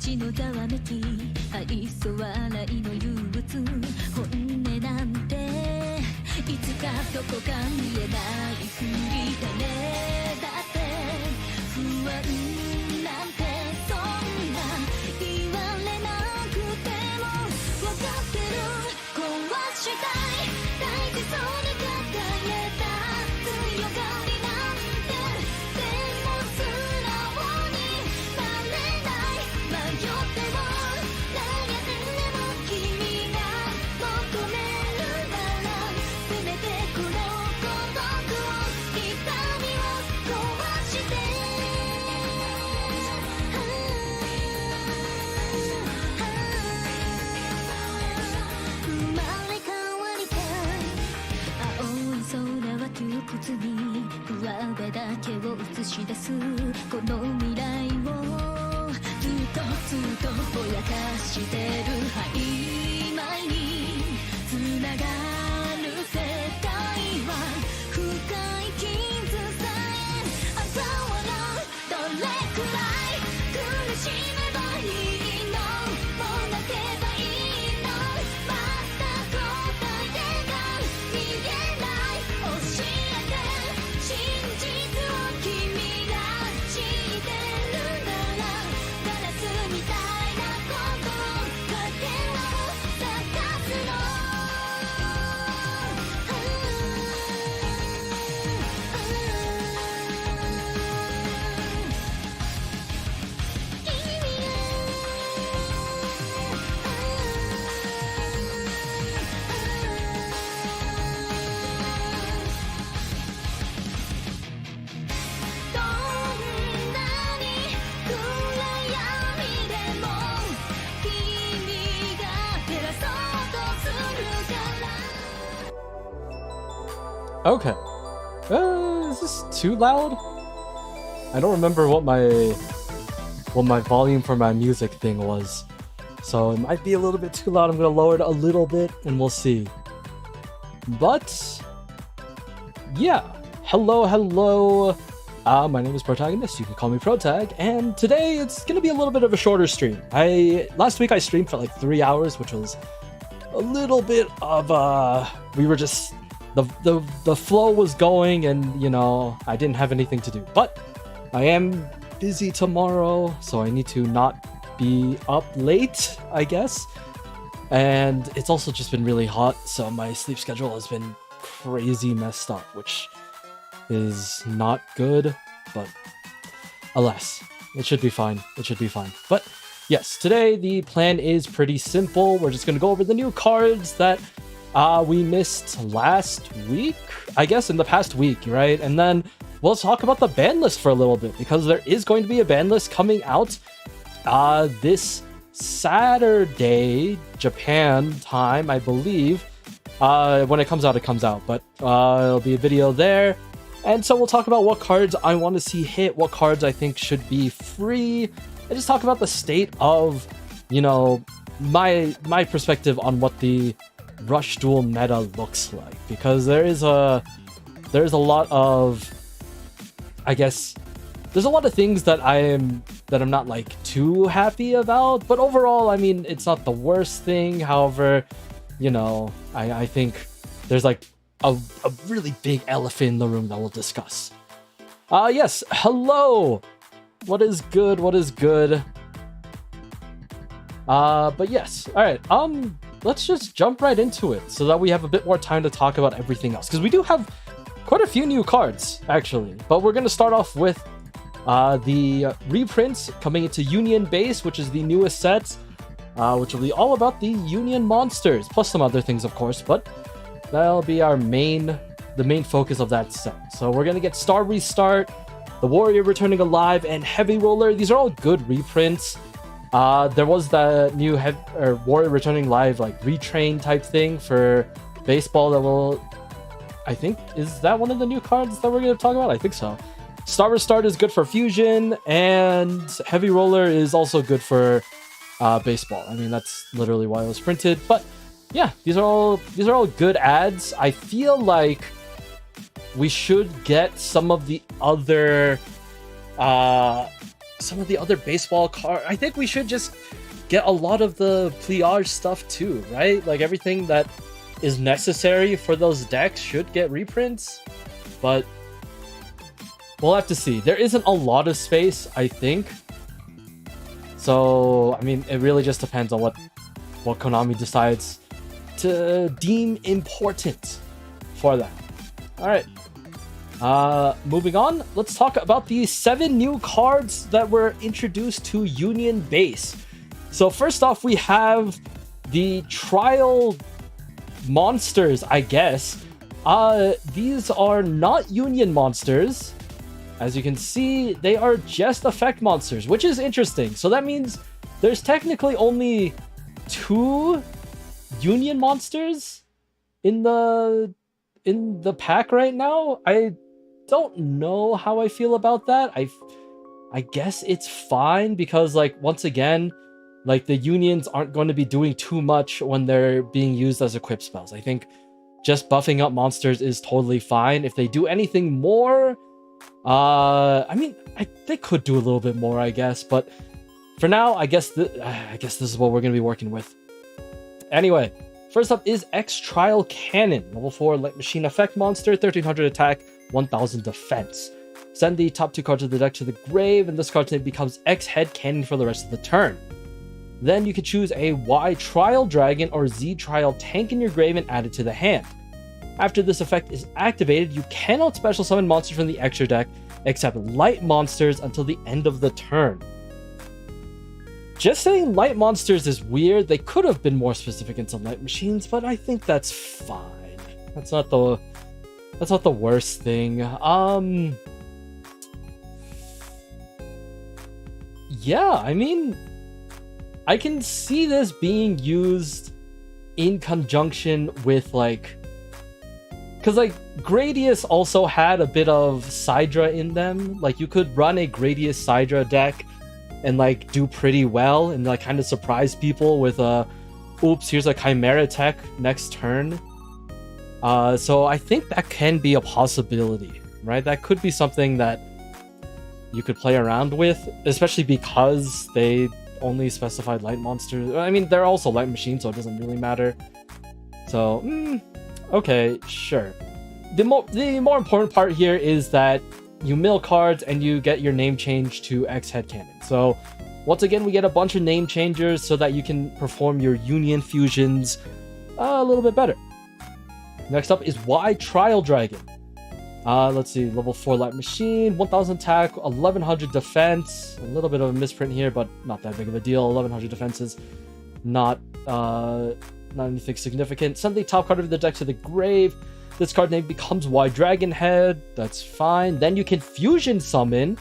口のざわめき愛想笑いの憂鬱本音なんていつかどこか見えないふりだねだって不安なんてそんな言われなくても分かってる壊したい大事そうに抱えた強がりなんてでも素直になれない迷っても悩んでも君が求めるならせめてこの孤独を痛みを壊して生まれ変わりたい青い空は窮屈に上辺だけを映し出すこの未来をずっとぼやかしてる曖昧につながる世界は深い傷さえ嘲笑うどれくらい苦しめばいいのもう泣けばいいのまた答えが見えない教えて真実を君が知ってるならガラスみたいなことをかけを探すのどんなに暗闇でも君が照らそうとするから Okay. Is this too loud? I don't remember what my volume for my music thing was. So it might be a little bit too loud. I'm gonna lower it a little bit and we'll see. But yeah. Hello. My name is Protagonist. You can call me Protag, and today it's gonna be a little bit of a shorter stream. Last week I streamed for like 3 hours, which was a little bit of we were just the flow was going, and you know I didn't have anything to do. But I am busy tomorrow, so I need to not be up late, I guess. And it's also just been really hot, so my sleep schedule has been crazy messed up, which is not good, but alas, it should be fine. But yes, today the plan is pretty simple. We're just going to go over the new cards that we missed last week, I guess in the past week, right? And then we'll talk about the ban list for a little bit, because there is going to be a ban list coming out this Saturday, Japan time, I believe. When it comes out, but it'll be a video there. And so we'll talk about what cards I want to see hit, what cards I think should be free, and just talk about the state of, you know, my perspective on what the Rush Duel meta looks like. Because there's a lot of, I guess, there's a lot of things that I'm not like too happy about, but overall, I mean, it's not the worst thing. However, you know, I think there's like a really big elephant in the room that we'll discuss. Yes, hello! What is good? But yes, alright, let's just jump right into it so that we have a bit more time to talk about everything else. Because we do have quite a few new cards, actually. But we're going to start off with the reprints coming into Union Base, which is the newest set, which will be all about the Union monsters, plus some other things, of course, but that'll be the main focus of that set. So we're gonna get Star Restart, the Warrior Returning Alive, and Heavy Roller. These are all good reprints. There was the new Warrior Returning Live like retrain type thing for baseball that will, I think, is that one of the new cards that we're gonna talk about? I think so. Star Restart is good for Fusion, and Heavy Roller is also good for baseball. I mean, that's literally why it was printed. But yeah, these are all good ads. I feel like we should get some of the other some of the other baseball cards. I think we should just get a lot of the pliage stuff too, right? Like everything that is necessary for those decks should get reprints, but we'll have to see. There isn't a lot of space, I think. So, I mean, it really just depends on what Konami decides to deem important for that. All right. Moving on, let's talk about the 7 new cards that were introduced to Union Base. So first off, we have the Trial Monsters, I guess. These are not Union monsters. As you can see, they are just effect monsters, which is interesting. So that means there's technically only 2 Union monsters in the pack right now. I don't know how I feel about that. I guess it's fine because, like, once again, like, the Unions aren't going to be doing too much when they're being used as equip spells. I think just buffing up monsters is totally fine. If they do anything more, I mean, they could do a little bit more, I guess, but for now, I guess this is what we're going to be working with. Anyway, first up is X Trial Cannon, level 4 light machine effect monster, 1300 attack, 1000 defense. Send the top 2 cards of the deck to the grave, and this card's name becomes X Head Cannon for the rest of the turn. Then you can choose a Y Trial Dragon or Z Trial Tank in your grave and add it to the hand. After this effect is activated, you cannot special summon monsters from the extra deck except light monsters until the end of the turn. Just saying light monsters is weird. They could have been more specific in some light machines, but I think that's fine. That's not the worst thing. Yeah, I mean, I can see this being used in conjunction with, like, because, like, Gradius also had a bit of Sidra in them. Like, you could run a Gradius Sidra deck and, like, do pretty well and, like, kind of surprise people with oops, here's a Chimera tech next turn. So I think that can be a possibility, right? That could be something that you could play around with, especially because they only specified light monsters. I mean, they're also light machines, so it doesn't really matter. So, okay, sure. The more important part here is that you mill cards and you get your name changed to X Head Cannon. So once again, we get a bunch of name changers so that you can perform your Union fusions a little bit better. Next up is Y Trial Dragon. Let's see, level 4 light machine, 1000 attack, 1100 defense. A little bit of a misprint here, but not that big of a deal. 1100 defense is not anything significant. Send the top card of the deck to the grave. This card name becomes Y Dragon Head. That's fine. Then you can fusion summon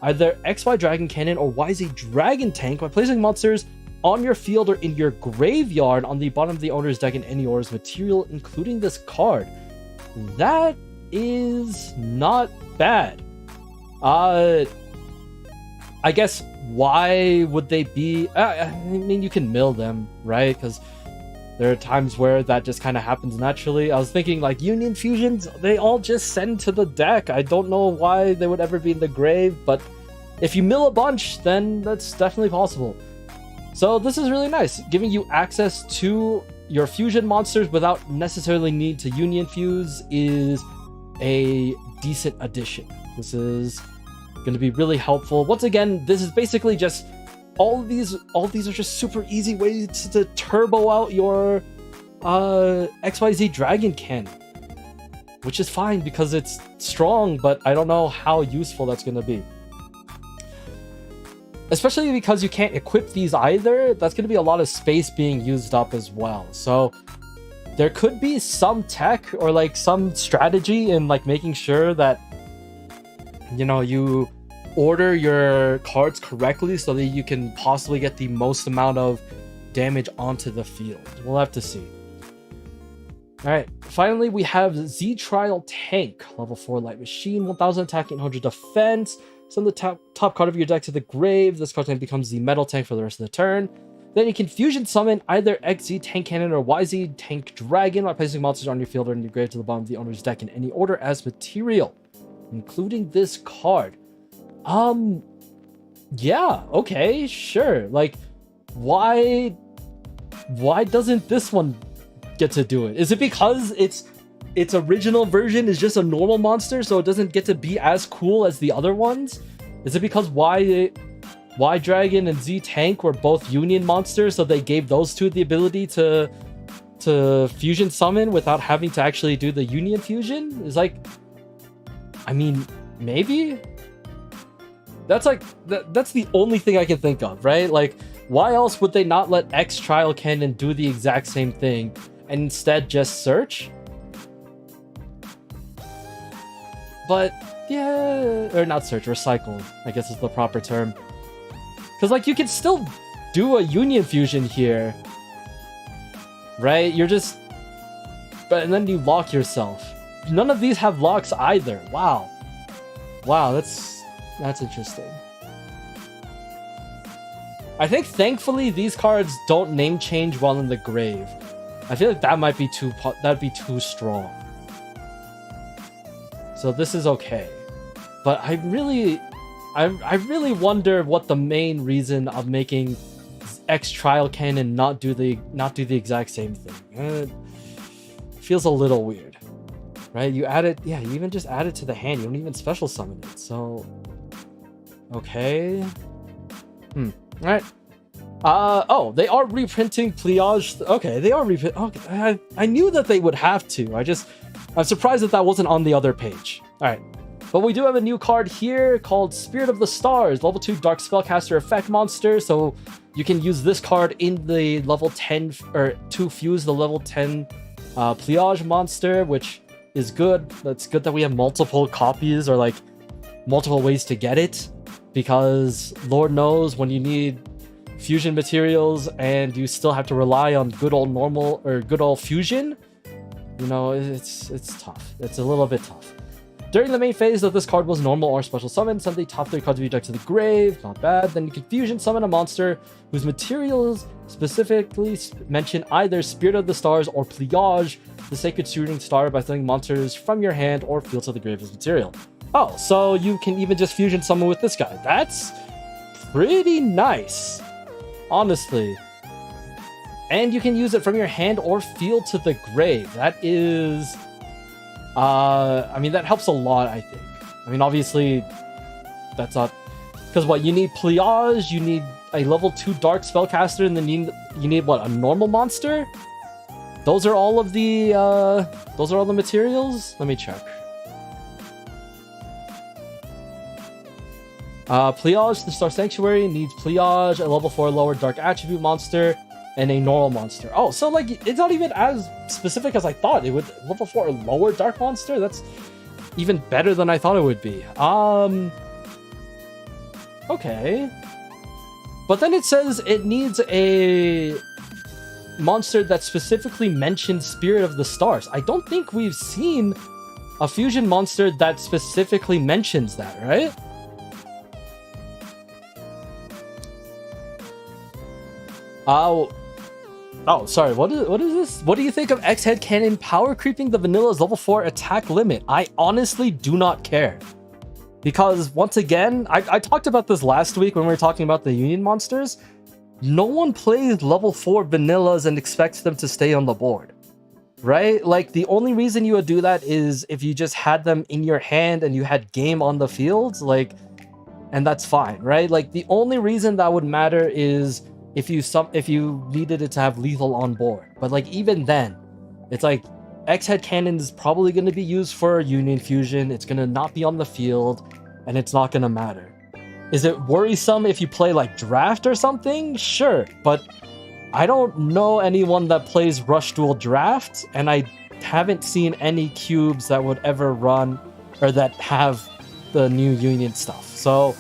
either XY Dragon Cannon or YZ Dragon Tank by placing monsters on your field or in your graveyard on the bottom of the owner's deck in any order's material, including this card. That is not bad. I guess why would they be? I mean, you can mill them, right? Because there are times where that just kind of happens naturally. I was thinking, like, Union fusions, they all just send to the deck. I don't know why they would ever be in the grave, but if you mill a bunch, then that's definitely possible. So this is really nice, giving you access to your fusion monsters without necessarily need to Union fuse is a decent addition. This is going to be really helpful. Once again, this is basically just all these are just super easy ways to turbo out your XYZ Dragon Cannon, which is fine because it's strong, but I don't know how useful that's going to be. Especially because you can't equip these either, that's going to be a lot of space being used up as well. So there could be some tech or, like, some strategy in, like, making sure that, you know, you order your cards correctly so that you can possibly get the most amount of damage onto the field. We'll have to see. Alright, finally we have Z Trial Tank, level 4 light machine, 1000 attack, 800 defense. Send the top card of your deck to the grave. This card then becomes the Metal Tank for the rest of the turn. Then you can fusion summon either XZ Tank Cannon or YZ Tank Dragon by placing monsters on your field or in your grave to the bottom of the owner's deck in any order as material, including this card. Yeah, okay, sure. Like, why doesn't this one get to do it? Is it because its original version is just a normal monster, so it doesn't get to be as cool as the other ones? Is it because Y Dragon and Z Tank were both Union monsters, so they gave those two the ability to fusion summon without having to actually do the Union fusion? Is like, I mean, maybe? That's like that's the only thing I can think of, right? Like, why else would they not let X Trial Cannon do the exact same thing and instead just search? But yeah, or not search, recycle, I guess is the proper term. Because like you can still do a Union fusion here, right? You're just, and then you lock yourself. None of these have locks either. Wow, that's interesting. I think thankfully these cards don't name change while in the grave. I feel like that might be that'd be too strong. So this is okay. But I really wonder what the main reason of making X Trial Cannon not do the exact same thing. Feels a little weird, right? You add it, yeah. You even just add it to the hand. You don't even special summon it. So, okay. All right. Oh, they are reprinting Pliage. Okay, they are reprinting. Okay, I knew that they would have to. I'm surprised that wasn't on the other page. All right. But we do have a new card here called Spirit of the Stars, level 2 Dark Spellcaster effect monster. So you can use this card in the level 10 or to fuse the level 10 Pliage monster, which is good. That's good that we have multiple copies or like multiple ways to get it, because Lord knows when you need fusion materials and you still have to rely on good old normal or good old fusion, you know, it's tough. It's a little bit tough. During the main phase, if this card was normal or special summon, send the top 3 cards of your deck to the grave. Not bad. Then you can fusion summon a monster whose materials specifically mention either Spirit of the Stars or Pliage, the Sacred Shooting Star, by sending monsters from your hand or field to the grave as material. Oh, so you can even just fusion summon with this guy. That's pretty nice, honestly. And you can use it from your hand or field to the grave. That is... I mean, that helps a lot, I think. I mean, obviously, that's not... Because what, you need Pliage, you need a level 2 Dark Spellcaster, and then you need, what, a normal monster? Those are all the materials? Let me check. Pliage, the Star Sanctuary, needs Pliage, a level 4 lower Dark Attribute monster, and a normal monster. Oh, so like it's not even as specific as I thought. It would level 4 lower dark monster. That's even better than I thought it would be. Okay. But then it says it needs a monster that specifically mentions Spirit of the Stars. I don't think we've seen a fusion monster that specifically mentions that, right? Oh, sorry, what is this? What do you think of X-Head Cannon power creeping the vanilla's level 4 attack limit? I honestly do not care. Because, once again, I talked about this last week when we were talking about the Union monsters. No one plays level 4 vanillas and expects them to stay on the board. Right? Like, the only reason you would do that is if you just had them in your hand and you had game on the field, like, and that's fine, right? Like, the only reason that would matter is if you needed it to have lethal on board. But like even then, it's like X-Head Cannon is probably going to be used for Union Fusion. It's going to not be on the field, and it's not going to matter. Is it worrisome if you play like Draft or something? Sure, but I don't know anyone that plays Rush Duel Draft, and I haven't seen any cubes that would ever run or that have the new Union stuff. So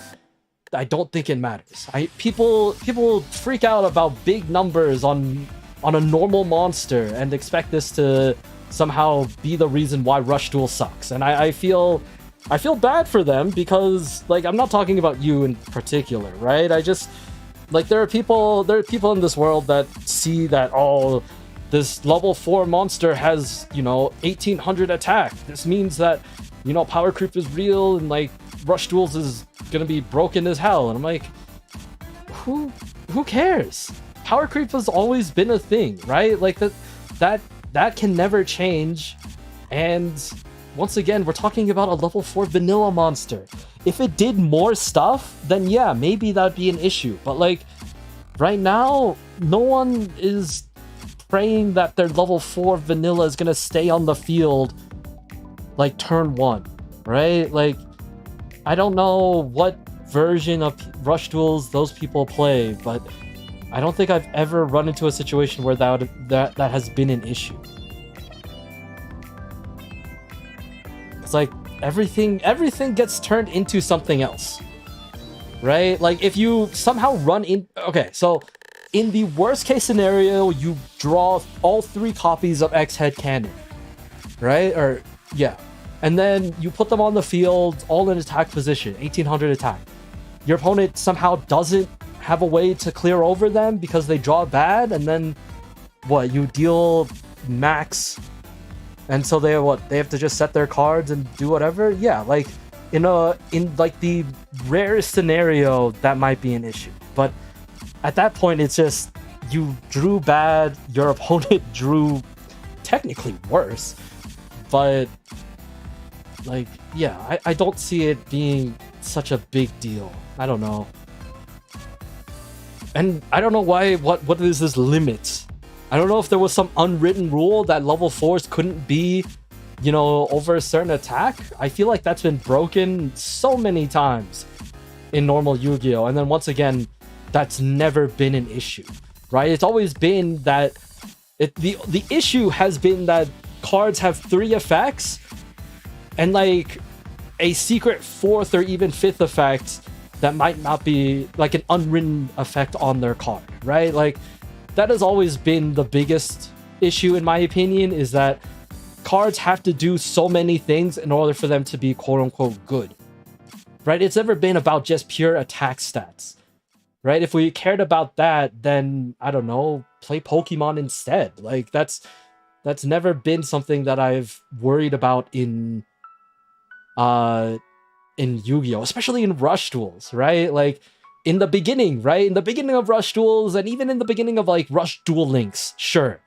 I don't think it matters. People freak out about big numbers on a normal monster and expect this to somehow be the reason why Rush Duel sucks. And I feel bad for them, because like I'm not talking about you in particular, right? I just like there are people in this world that see that, oh, this level 4 monster has, you know, 1800 attack. This means that, you know, power creep is real and like Rush Duels is gonna be broken as hell. And I'm like, who cares? Power creep has always been a thing, right? Like that can never change. And once again, we're talking about a level 4 vanilla monster. If it did more stuff, then yeah, maybe that'd be an issue. But like right now, no one is praying that their level 4 vanilla is gonna stay on the field like turn 1, right? Like I don't know what version of Rush Duels those people play, but I don't think I've ever run into a situation where that has been an issue. It's like everything gets turned into something else, right? Like if you somehow run in, okay, so in the worst case scenario, you draw all 3 copies of X head cannon, right? Or yeah, and then you put them on the field, all in attack position, 1800 attack. Your opponent somehow doesn't have a way to clear over them because they draw bad, and then what, you deal max, and so they have to just set their cards and do whatever. Yeah, like in like the rarest scenario that might be an issue, but at that point it's just you drew bad, your opponent drew technically worse, but like yeah, I don't see it being such a big deal. I don't know. And I don't know why, what is this limit? I don't know if there was some unwritten rule that level 4s couldn't be, you know, over a certain attack. I feel like that's been broken so many times in normal Yu-Gi-Oh! And then once again, that's never been an issue, right? It's always been that the issue has been that cards have 3 effects and like a secret 4th or even 5th effect that might not be like an unwritten effect on their card, right? Like that has always been the biggest issue in my opinion, is that cards have to do so many things in order for them to be quote unquote good, right? It's never been about just pure attack stats, right? If we cared about that, then I don't know, play Pokemon instead. Like that's never been something that I've worried about in Yu-Gi-Oh, especially in Rush Duels, right? Like in the beginning, right? In the beginning of Rush Duels, and even in the beginning of like Rush Duel Links, sure,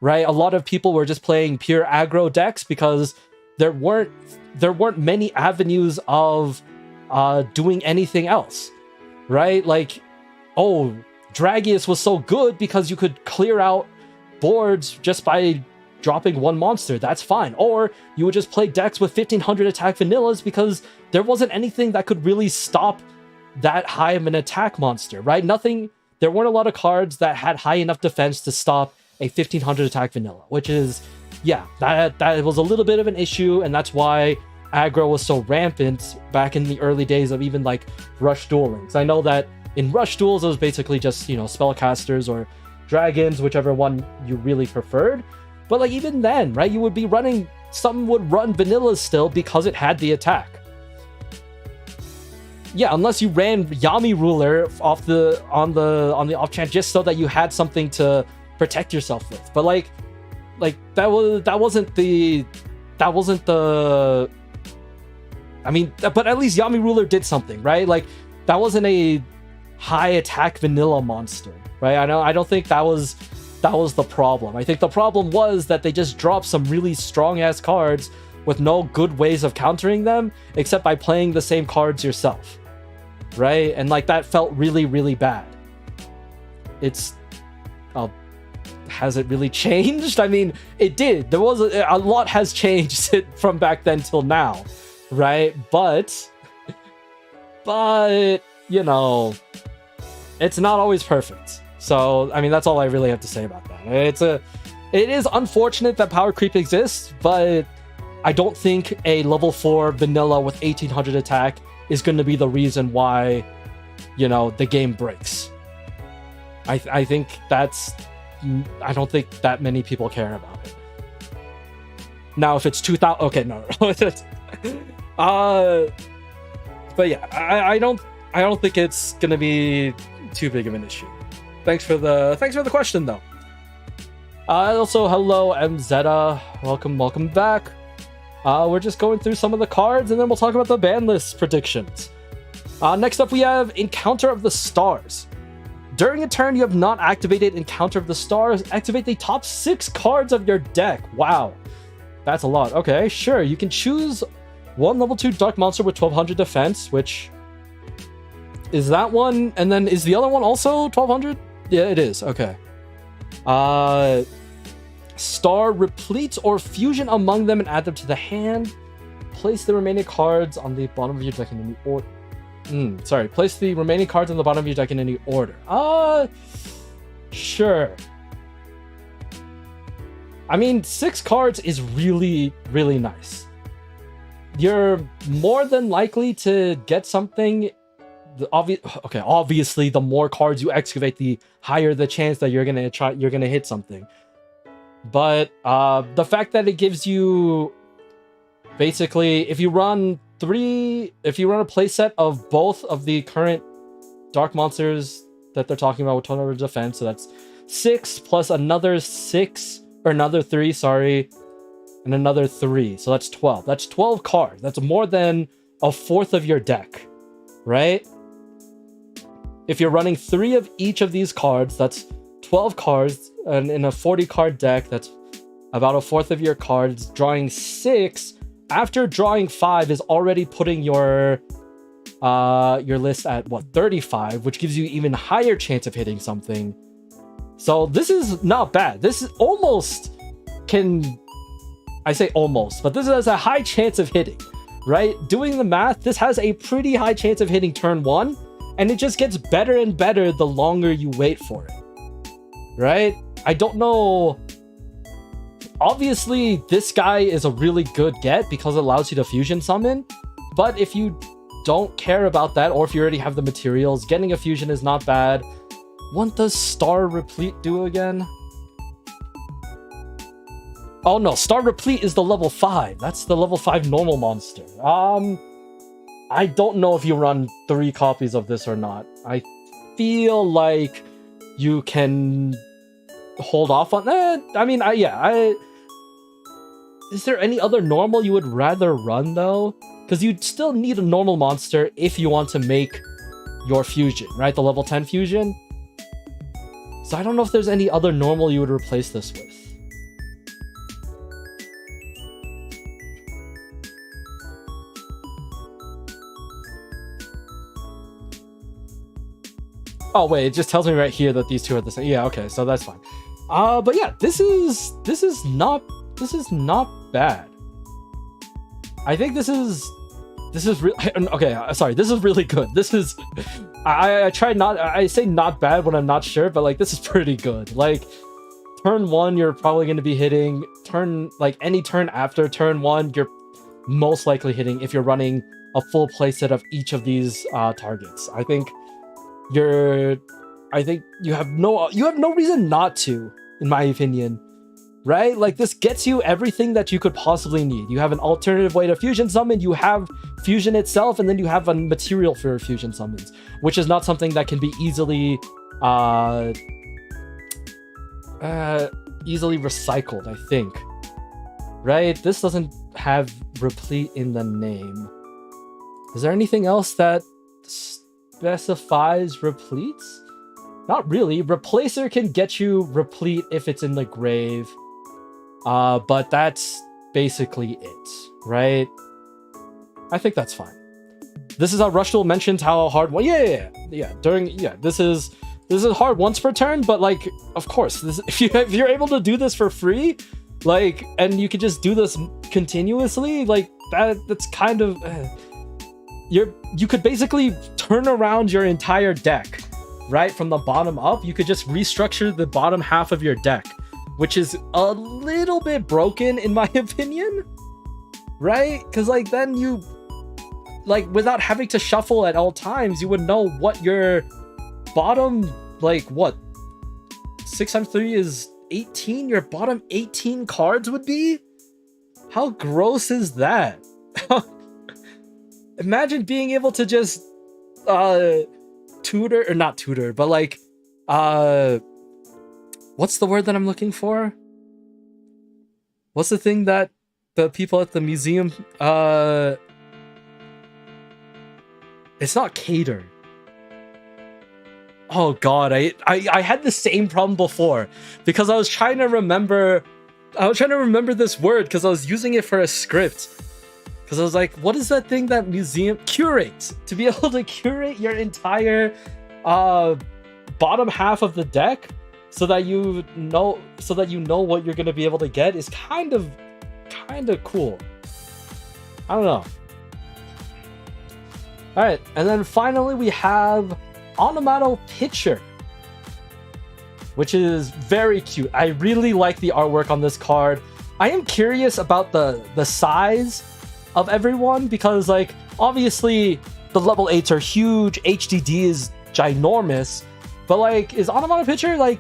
right? A lot of people were just playing pure aggro decks because there weren't many avenues of doing anything else, right? Like, oh, Dragius was so good because you could clear out boards just by dropping 1 monster, that's fine. Or you would just play decks with 1500 attack vanillas because there wasn't anything that could really stop that high of an attack monster, right? There weren't a lot of cards that had high enough defense to stop a 1500 attack vanilla, which is, yeah, that was a little bit of an issue, and that's why aggro was so rampant back in the early days of even like Rush Duel Links. I know that in Rush Duels, it was basically just, you know, spellcasters or dragons, whichever one you really preferred. But like even then, right, you would be running, some would run vanillas still because it had the attack. Yeah, unless you ran Yami Ruler on the off chance just so that you had something to protect yourself with. But like that wasn't the I mean, but at least Yami Ruler did something, right? Like that wasn't a high attack vanilla monster, right? I don't think that was the problem. I think the problem was that they just dropped some really strong-ass cards with no good ways of countering them, except by playing the same cards yourself, right? And like that felt really, really bad. Has it really changed? I mean, it did. There was a lot has changed from back then till now, right? But you know, it's not always perfect. So, I mean, that's all I really have to say about that. It is unfortunate that power creep exists, but I don't think a level 4 vanilla with 1800 attack is going to be the reason why, you know, the game breaks. I think I don't think that many people care about it. Now, if it's 2000, okay, no. But yeah, I don't think it's going to be too big of an issue. Thanks for the question though. Also, hello MZeta, welcome back. We're just going through some of the cards and then we'll talk about the ban list predictions. Next up we have Encounter of the Stars. During a turn you have not activated Encounter of the Stars, activate the top 6 cards of your deck. Wow. That's a lot. Okay, sure. You can choose one level 2 Dark Monster with 1200 defense, which is that one. And then is the other one also 1200? Yeah, it is. Okay. Star Replete or Fusion among them and add them to the hand. Place the remaining cards on the bottom of your deck in any order. Place the remaining cards on the bottom of your deck in any order. Sure. I mean, 6 cards is really, really nice. You're more than likely to get something. Obviously, the more cards you excavate, the higher the chance that you're gonna hit something. But the fact that it gives you, basically, if you run a playset of both of the current Dark Monsters that they're talking about with 1200 defense, so that's 6 plus another 6, or another 3, sorry, and another 3, so that's 12. That's 12 cards. That's more than a fourth of your deck, right? If you're running 3 of each of these cards, that's 12 cards, and in a 40 card deck, that's about a fourth of your cards. Drawing 6 after drawing 5 is already putting your list at what, 35, which gives you even higher chance of hitting something. So this is not bad. This is almost I say almost, but this has a high chance of hitting, right? Doing the math, this has a pretty high chance of hitting turn 1, and it just gets better and better the longer you wait for it, right? I don't know. Obviously, this guy is a really good get because it allows you to fusion summon, but if you don't care about that, or if you already have the materials, getting a fusion is not bad. What does Star Replete do again? Oh no, Star Replete is the level 5. That's the level 5 normal monster. I don't know if you run 3 copies of this or not. I feel like you can hold off on that. I mean, is there any other normal you would rather run though? Because you'd still need a normal monster if you want to make your fusion, right? The level 10 fusion. So I don't know if there's any other normal you would replace this with. Oh wait, it just tells me right here that these two are the same. Yeah, okay, so that's fine. But yeah, this is not bad. I think this is okay. Sorry, this is really good. This is I say not bad when I'm not sure, but like this is pretty good. Like turn 1, you're probably going to be hitting. Any turn after turn 1, you're most likely hitting if you're running a full playset of each of these targets. I think you have no reason not to, in my opinion, right? Like this gets you everything that you could possibly need. You have an alternative way to fusion summon, you have fusion itself, and then you have a material for fusion summons, which is not something that can be easily recycled, I think, right? This doesn't have replete in the name. Is there anything else that specifies repletes? Not really. Replacer can get you replete if it's in the grave, but that's basically it, right? I think that's fine. This is how Rush Duel mentions how hard. Well, yeah. This is hard once per turn, but like, of course, if you're able to do this for free, like, and you can just do this continuously, like that's kind of. You could basically turn around your entire deck, right? From the bottom up, you could just restructure the bottom half of your deck, which is a little bit broken in my opinion, right? Because like then you, like without having to shuffle at all times, you would know what your bottom, like what, 6 times 3 is 18, your bottom 18 cards would be? How gross is that? Imagine being able to just tutor, or not tutor, but like what's the word that I'm looking for? What's the thing that the people at the museum it's not cater. Oh god, I had the same problem before because I was trying to remember this word because I was using it for a script. Because I was like, what is that thing that museum curate? To be able to curate your entire bottom half of the deck so that you know what you're gonna be able to get is kind of cool. I don't know. Alright, and then finally we have Onomato Pitcher, which is very cute. I really like the artwork on this card. I am curious about the size of everyone because, like, obviously the level 8s are huge, HDD is ginormous, but like, is Onomato Pitcher like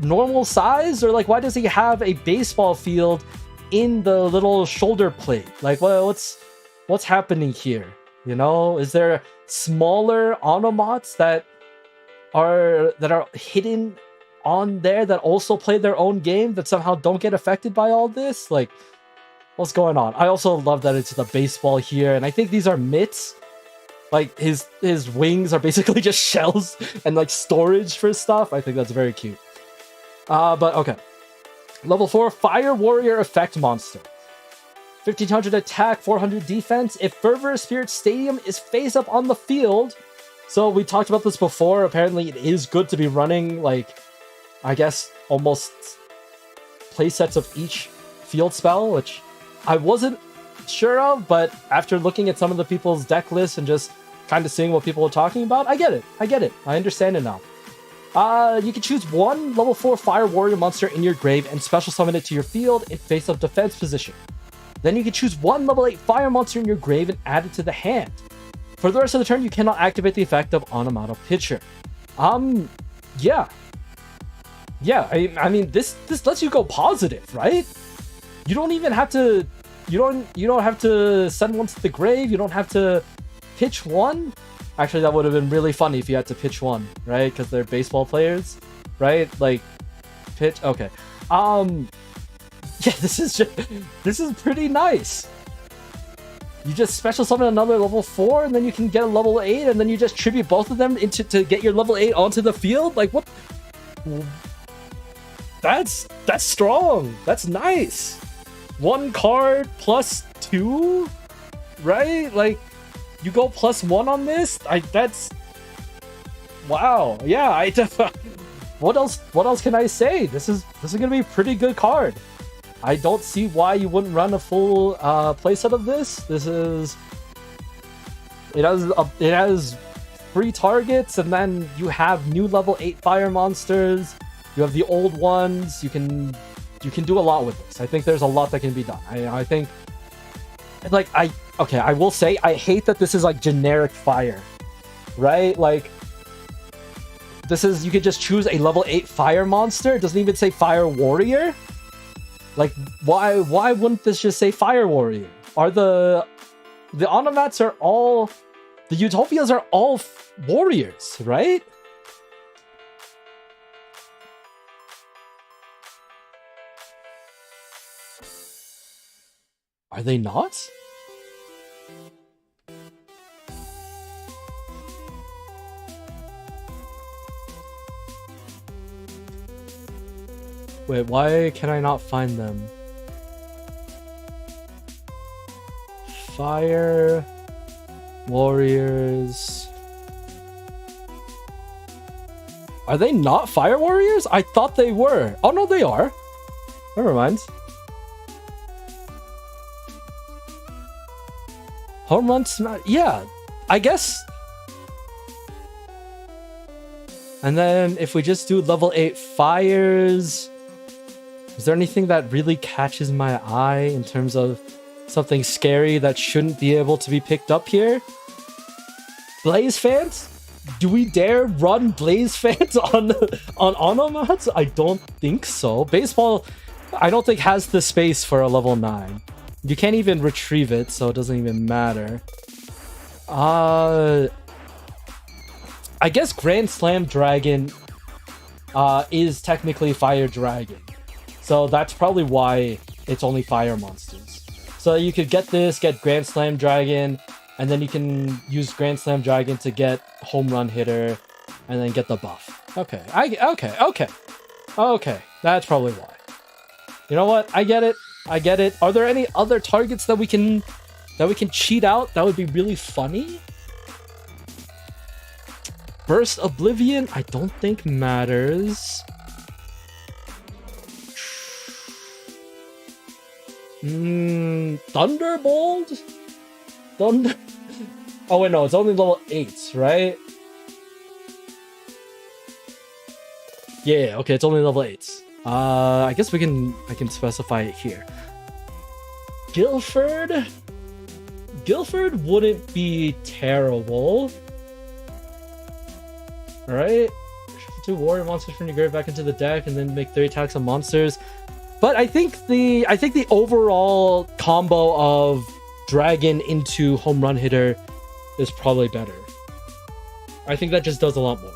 normal size, or like why does he have a baseball field in the little shoulder plate? Like, what's happening here? You know, is there smaller Onomats that are hidden on there that also play their own game that somehow don't get affected by all this? Like, what's going on? I also love that it's the baseball here, and I think these are mitts. Like, his wings are basically just shells and like storage for stuff. I think that's very cute. But okay. Level 4, Fire Warrior Effect Monster. 1500 attack, 400 defense. If Fervor Spirit Stadium is face up on the field, so we talked about this before, apparently it is good to be running, like, I guess, almost playsets of each field spell, which I wasn't sure of, but after looking at some of the people's deck lists and just kind of seeing what people are talking about, I get it. I understand it now. You can choose one level 4 Fire Warrior monster in your grave and special summon it to your field in face-up defense position. Then you can choose one level 8 Fire monster in your grave and add it to the hand. For the rest of the turn, you cannot activate the effect of Onomato Pitcher. Yeah. I mean, this lets you go positive, right? You don't even have to. You don't have to send one to the grave. You don't have to pitch one. Actually, that would have been really funny if you had to pitch one, right? Because they're baseball players, right? Like, pitch. Okay. Yeah, this is pretty nice. You just special summon another level 4, and then you can get a level 8, and then you just tribute both of them to get your level 8 onto the field. Like, what? That's strong. That's nice. One card plus 2, right? Like, you go +1 on this. That's wow. Yeah. What else can I say? This is gonna be a pretty good card. I don't see why you wouldn't run a full playset of this. It has 3 targets, and then you have new level 8 fire monsters. You have the old ones. You can do a lot with this. I think there's a lot that can be done. I think, like, I will say I hate that this is like generic fire, right? Like, this is, you could just choose a level 8 fire monster. It doesn't even say Fire Warrior. Like, why wouldn't this just say Fire Warrior? Are the Onomats are all, the Utopias are all warriors, right? Are they not? Wait, why can I not find them? Fire Warriors. Are they not Fire Warriors? I thought they were. Oh no, they are. Never mind. Home run smash. Yeah, I guess. And then if we just do level 8 fires, is there anything that really catches my eye in terms of something scary that shouldn't be able to be picked up here? Blaze Fans? Do we dare run Blaze Fans on Onomats? I don't think so. Baseball, I don't think has the space for a level 9. You can't even retrieve it, so it doesn't even matter. I guess Grand Slam Dragon is technically Fire Dragon. So that's probably why it's only fire monsters. So you could get this, get Grand Slam Dragon, and then you can use Grand Slam Dragon to get Home Run Hitter, and then get the buff. Okay. Okay. That's probably why. You know what? I get it. Are there any other targets that we can cheat out? That would be really funny. Burst Oblivion, I don't think matters. Thunderbolt? Thunder. Oh wait, no, it's only level 8, right? Yeah, okay, it's only level 8. I guess I can specify it here. Guilford wouldn't be terrible. Alright. 2 warrior monsters from your grave back into the deck and then make 3 attacks on monsters. But I think the overall combo of dragon into home run hitter is probably better. I think that just does a lot more.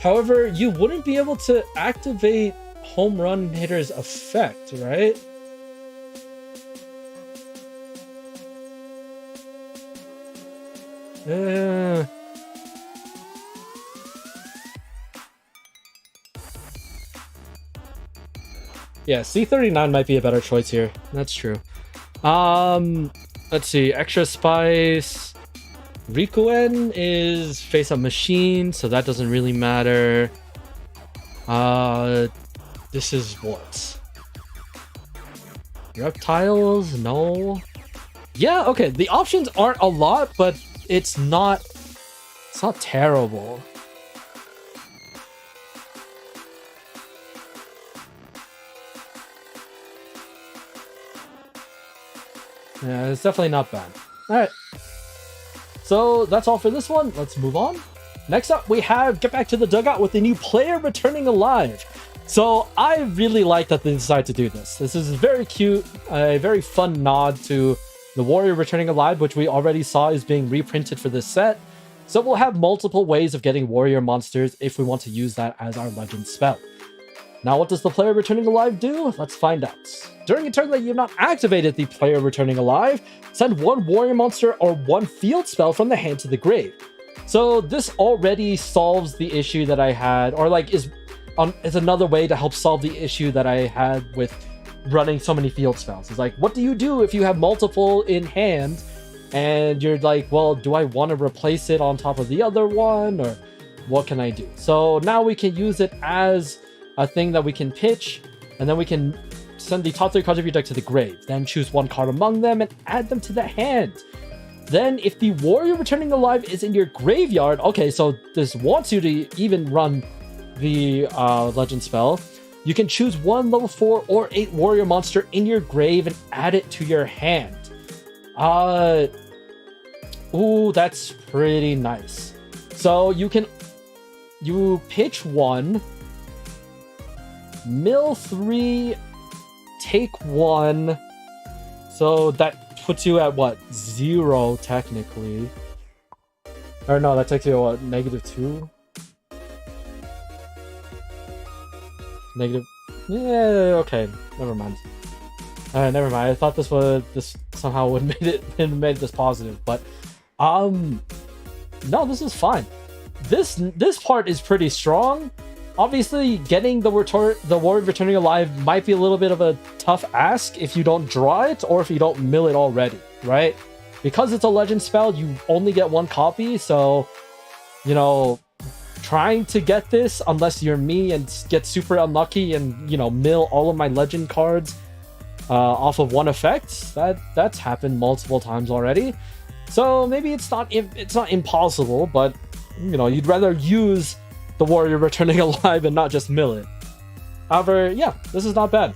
However, you wouldn't be able to activate home run hitter's effect, right? Yeah, C39 might be a better choice here. That's true. Let's see. Extra spice. Rikuen is face-up machine, so that doesn't really matter. This is what? Reptiles? No. Yeah, okay. The options aren't a lot, but it's not terrible. Yeah, it's definitely not bad. Alright. So that's all for this one. Let's move on. Next up, we have Get Back to the Dugout with a new player returning alive. So I really like that they decided to do this. This is very cute, a very fun nod to the warrior returning alive, which we already saw is being reprinted for this set. So we'll have multiple ways of getting warrior monsters if we want to use that as our legend spell. Now, what does the player returning alive do? Let's find out. During a turn that you have not activated the player returning alive, send 1 warrior monster or 1 field spell from the hand to the grave. So this already solves the issue that I had, or like is another way to help solve the issue that I had with running so many field spells. It's like, what do you do if you have multiple in hand and you're like, well, do I want to replace it on top of the other one, or what can I do? So now we can use it as a thing that we can pitch, and then we can send the top 3 cards of your deck to the grave, then choose 1 card among them and add them to the hand. Then if the warrior returning alive is in your graveyard, okay, so this wants you to even run the legend spell, you can choose 1 level 4 or 8 warrior monster in your grave and add it to your hand. Ooh, that's pretty nice. So you pitch 1, mill 3, take 1. So that puts you at what? 0 technically. Or no, that takes you at what? -2? Negative. Yeah, okay. Never mind. Never mind. I thought this somehow would made this positive, but no, this is fine. This part is pretty strong. Obviously, getting the warrior returning alive might be a little bit of a tough ask if you don't draw it or if you don't mill it already, right? Because it's a legend spell, you only get 1 copy, so, you know, trying to get this, unless you're me and get super unlucky and, you know, mill all of my legend cards off of 1 effect, that's happened multiple times already. So maybe it's not impossible, but, you know, you'd rather use the warrior returning alive and not just mill it. However, yeah, this is not bad.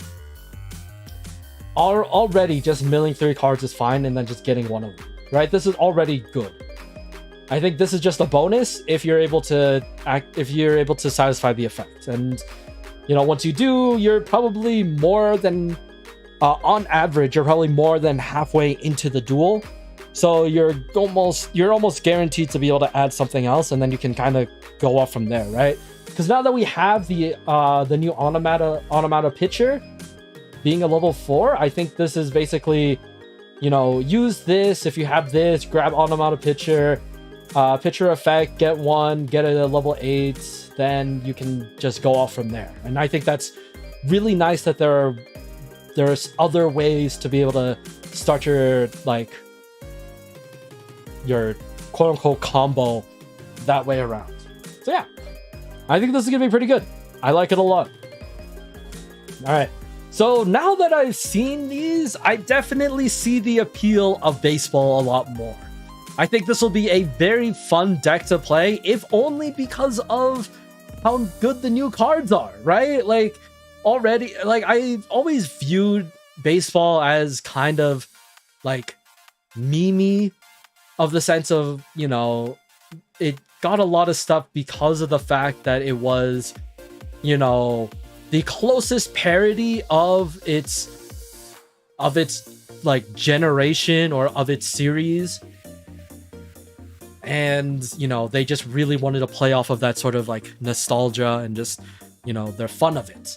Already just milling 3 cards is fine, and then just getting 1 of them, right? This is already good. I think this is just a bonus if you're able to satisfy the effect. And, you know, once you do, you're probably more than on average, you're probably more than halfway into the duel. So you're almost guaranteed to be able to add something else, and then you can kind of go off from there, right? Because now that we have the new Automata pitcher being a level 4, I think this is basically, you know, use this if you have this, grab Automata pitcher, Pitcher effect, get one, get it at level 8, then you can just go off from there. And I think that's really nice that there's other ways to be able to start your quote-unquote combo that way around. So yeah, I think this is gonna be pretty good. I like it a lot. All right, so now that I've seen these, I definitely see the appeal of baseball a lot more. I think this will be a very fun deck to play, if only because of how good the new cards are, right? Like, already, like, I've always viewed baseball as kind of like meme-y, of the sense of, you know, it got a lot of stuff because of the fact that it was, you know, the closest parody of its like generation or of its series. And, you know, they just really wanted to play off of that sort of like nostalgia and just, you know, their fun of it.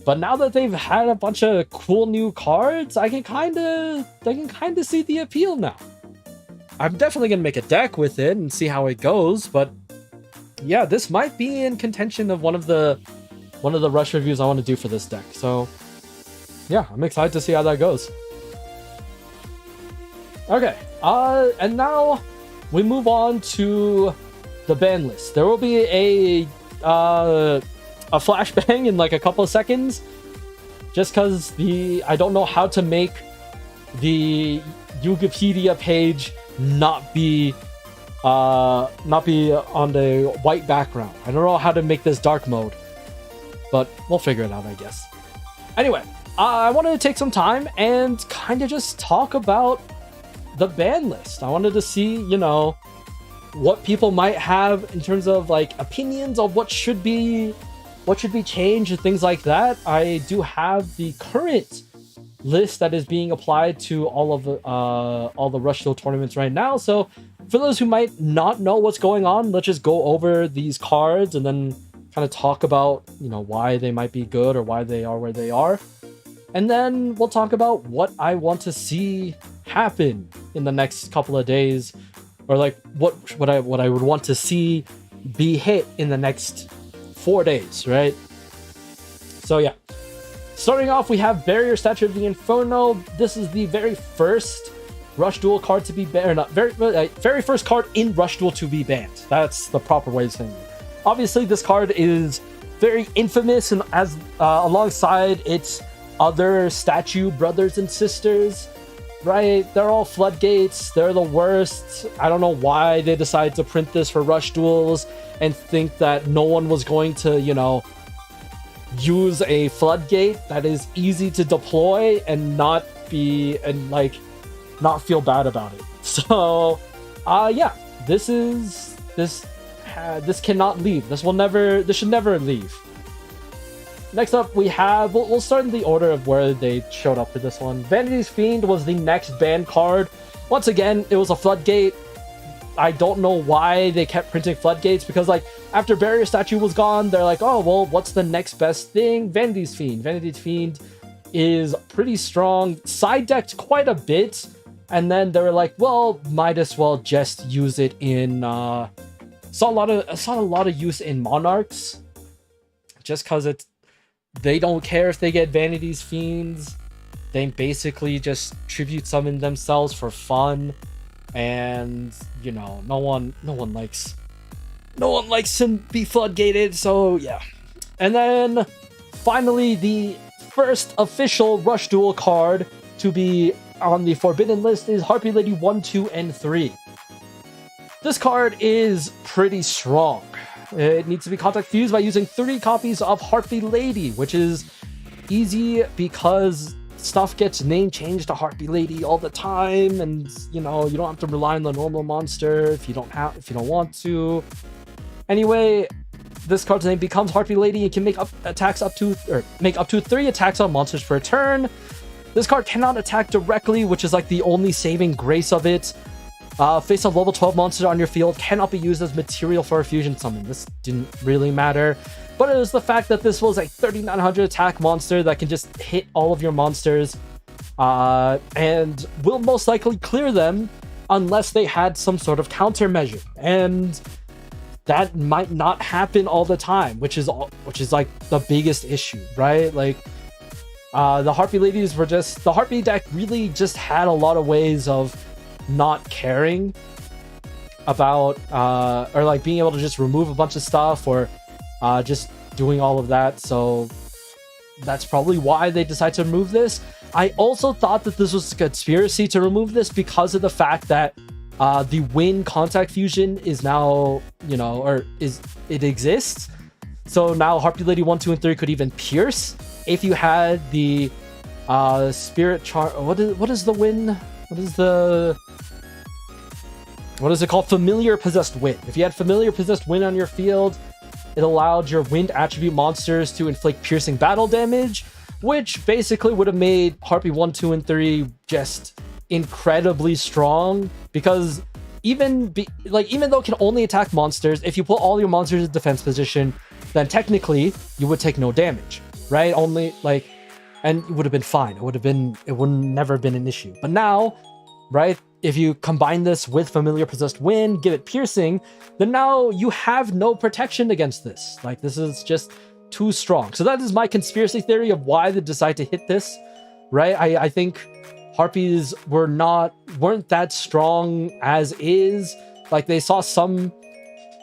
But now that they've had a bunch of cool new cards, I can kind of see the appeal now. I'm definitely going to make a deck with it and see how it goes, but yeah, this might be in contention of one of the rush reviews I want to do for this deck. So yeah, I'm excited to see how that goes. Okay, and now we move on to the ban list. There will be a flashbang in like a couple of seconds, just because I don't know how to make the Wikipedia page not be on the white background. I don't know how to make this dark mode, but we'll figure it out, I guess. Anyway, I wanted to take some time and kind of just talk about the ban list. I wanted to see, you know, what people might have in terms of like opinions of what should be changed and things like that. I do have the current list that is being applied to all the Rush Duel tournaments right now. So for those who might not know what's going on, let's just go over these cards and then kind of talk about, you know, why they might be good or why they are where they are. And then we'll talk about what I want to see happen in the next couple of days, or like what I would want to see be hit in the next 4 days, right? So yeah, starting off, we have Barrier Statue of the Inferno. This is the very first Rush Duel card to be banned, not very first card in Rush Duel to be banned. That's the proper way of saying it. Obviously, this card is very infamous, and as alongside its other statue brothers and sisters, right? They're all floodgates. They're the worst. I don't know why they decided to print this for Rush Duels and think that no one was going to, you know, use a floodgate that is easy to deploy and not feel bad about it. So, yeah, this cannot leave. This should never leave. Next up, we have, we'll start in the order of where they showed up for this one. Vanity's Fiend was the next banned card. Once again, it was a floodgate. I don't know why they kept printing floodgates, because like after Barrier Statue was gone, they're like, oh, well, what's the next best thing? Vanity's Fiend. Vanity's Fiend is pretty strong, side decked quite a bit, and then they were like, well, might as well just use it in, saw a lot of use in Monarchs, just because they don't care if they get Vanity's Fiends. They basically just tribute summon themselves for fun. And, you know, no one likes to be floodgated, so yeah. And then finally, the first official Rush Duel card to be on the forbidden list is Harpy Lady 1, 2, and 3. This card is pretty strong. It needs to be contact fused by using 3 copies of Harpy Lady, which is easy because stuff gets name changed to Harpy Lady all the time, and you know, you don't have to rely on the normal monster if you don't want to. Anyway, this card's name becomes Harpy Lady and can make up to 3 attacks on monsters per turn. This card cannot attack directly, which is like the only saving grace of it. Face of level 12 monster on your field cannot be used as material for a fusion summon. This didn't really matter, but it was the fact that this was a 3900 attack monster that can just hit all of your monsters and will most likely clear them unless they had some sort of countermeasure, and that might not happen all the time, which is like the biggest issue, right? Like the Harpy ladies were just, the Harpy deck really just had a lot of ways of not caring about or like being able to just remove a bunch of stuff, or just doing all of that. So that's probably why they decided to remove this. I also thought that this was a conspiracy to remove this because of the fact that the Win contact fusion is now, you know, or it exists. So now Harpy Lady 1, 2, and 3 could even pierce if you had the Spirit Charm. What is the Win? What is it called? Familiar Possessed Wind. If you had Familiar Possessed Wind on your field, it allowed your wind attribute monsters to inflict piercing battle damage, which basically would have made Harpy 1, 2, and 3 just incredibly strong, because even though it can only attack monsters, if you put all your monsters in defense position, then technically you would take no damage, right? Only like, and it would have been fine. It would never been an issue. But now, right, if you combine this with Familiar Possessed Wind, give it piercing, then now you have no protection against this. Like, this is just too strong. So that is my conspiracy theory of why they decide to hit this, right? I think Harpies weren't that strong as is. Like, they saw some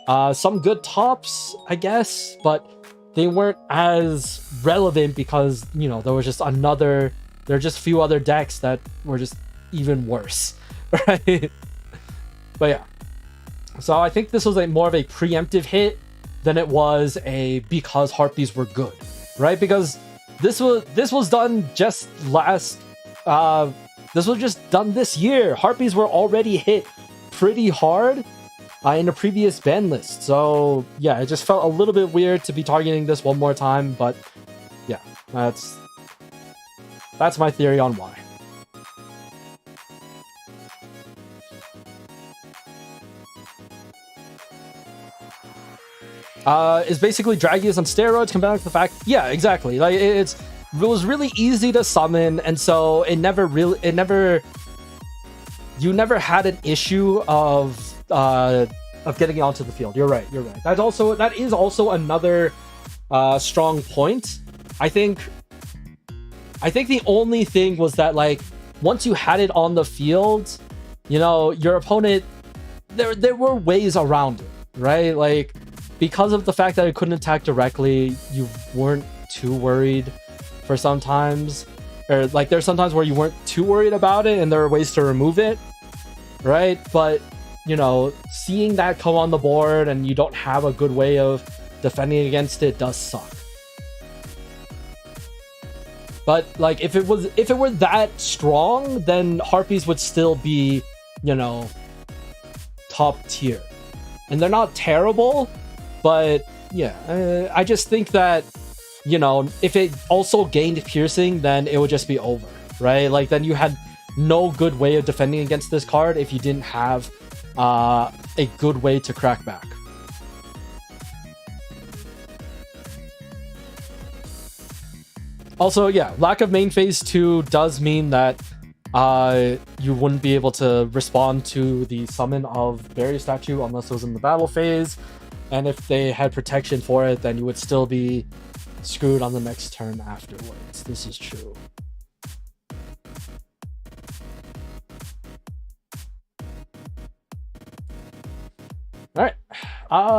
good tops, I guess, but they weren't as relevant because, you know, there were just a few other decks that were just even worse, right? But yeah, so I think this was more of a preemptive hit than it was because Harpies were good, right? Because this was done just this was just done this year. Harpies were already hit pretty hard in a previous ban list. So yeah, it just felt a little bit weird to be targeting this one more time, but yeah, that's my theory on why. Is basically Dragius on steroids combined with the fact, yeah, exactly. Like it was really easy to summon, and so you never had an issue of getting it onto the field. You're right. That is also another strong point. I think the only thing was that, like, once you had it on the field, you know, your opponent, there were ways around it, right? Like, because of the fact that it couldn't attack directly, you weren't too worried for sometimes. Or, like, there's sometimes where you weren't too worried about it and there are ways to remove it, right? But, you know, seeing that come on the board and you don't have a good way of defending against it does suck. But, like, if it were that strong, then Harpies would still be, you know, top tier. And they're not terrible, but yeah, I just think that, you know, if it also gained piercing, then it would just be over, right? Like, then you had no good way of defending against this card if you didn't have a good way to crack back. Also, yeah, lack of main phase 2 does mean that you wouldn't be able to respond to the summon of Barrier Statue unless it was in the battle phase. And if they had protection for it, then you would still be screwed on the next turn afterwards. This is true. Alright,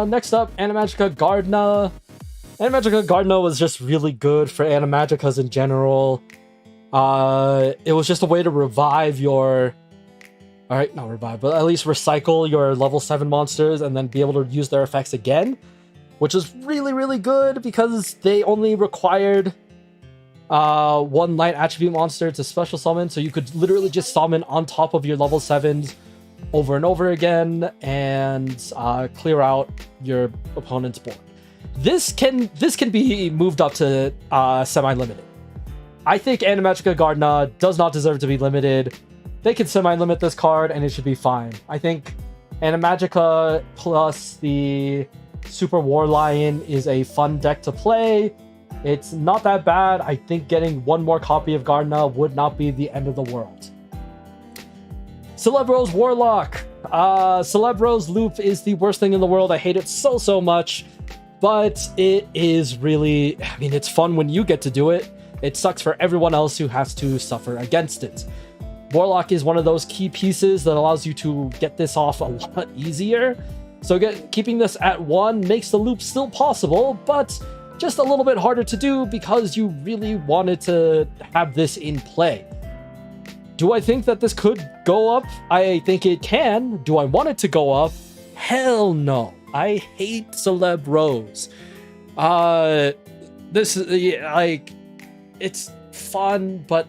next up, Animagica Gardna. Animagica Gardna was just really good for Animagicas in general. It was just a way to revive your... Alright, not revive, but at least recycle your level 7 monsters and then be able to use their effects again. Which is really, really good because they only required one light attribute monster to special summon. So you could literally just summon on top of your level 7s over and over again and clear out your opponent's board. This can be moved up to semi-limited. I think Animagica Gardna does not deserve to be limited. They can semi-limit this card and it should be fine. I think Animagica plus the Super War Lion is a fun deck to play. It's not that bad. I think getting one more copy of Gardna would not be the end of the world. Celebro's Warlock. Celebro's loop is the worst thing in the world. I hate it so much, but it is really, I mean, it's fun when you get to do it. It sucks for everyone else who has to suffer against it. Warlock is one of those key pieces that allows you to get this off a lot easier. So keeping this at 1 makes the loop still possible, but just a little bit harder to do because you really wanted to have this in play. Do I think that this could go up? I think it can. Do I want it to go up? Hell no. I hate Celebros. This is like, it's fun, but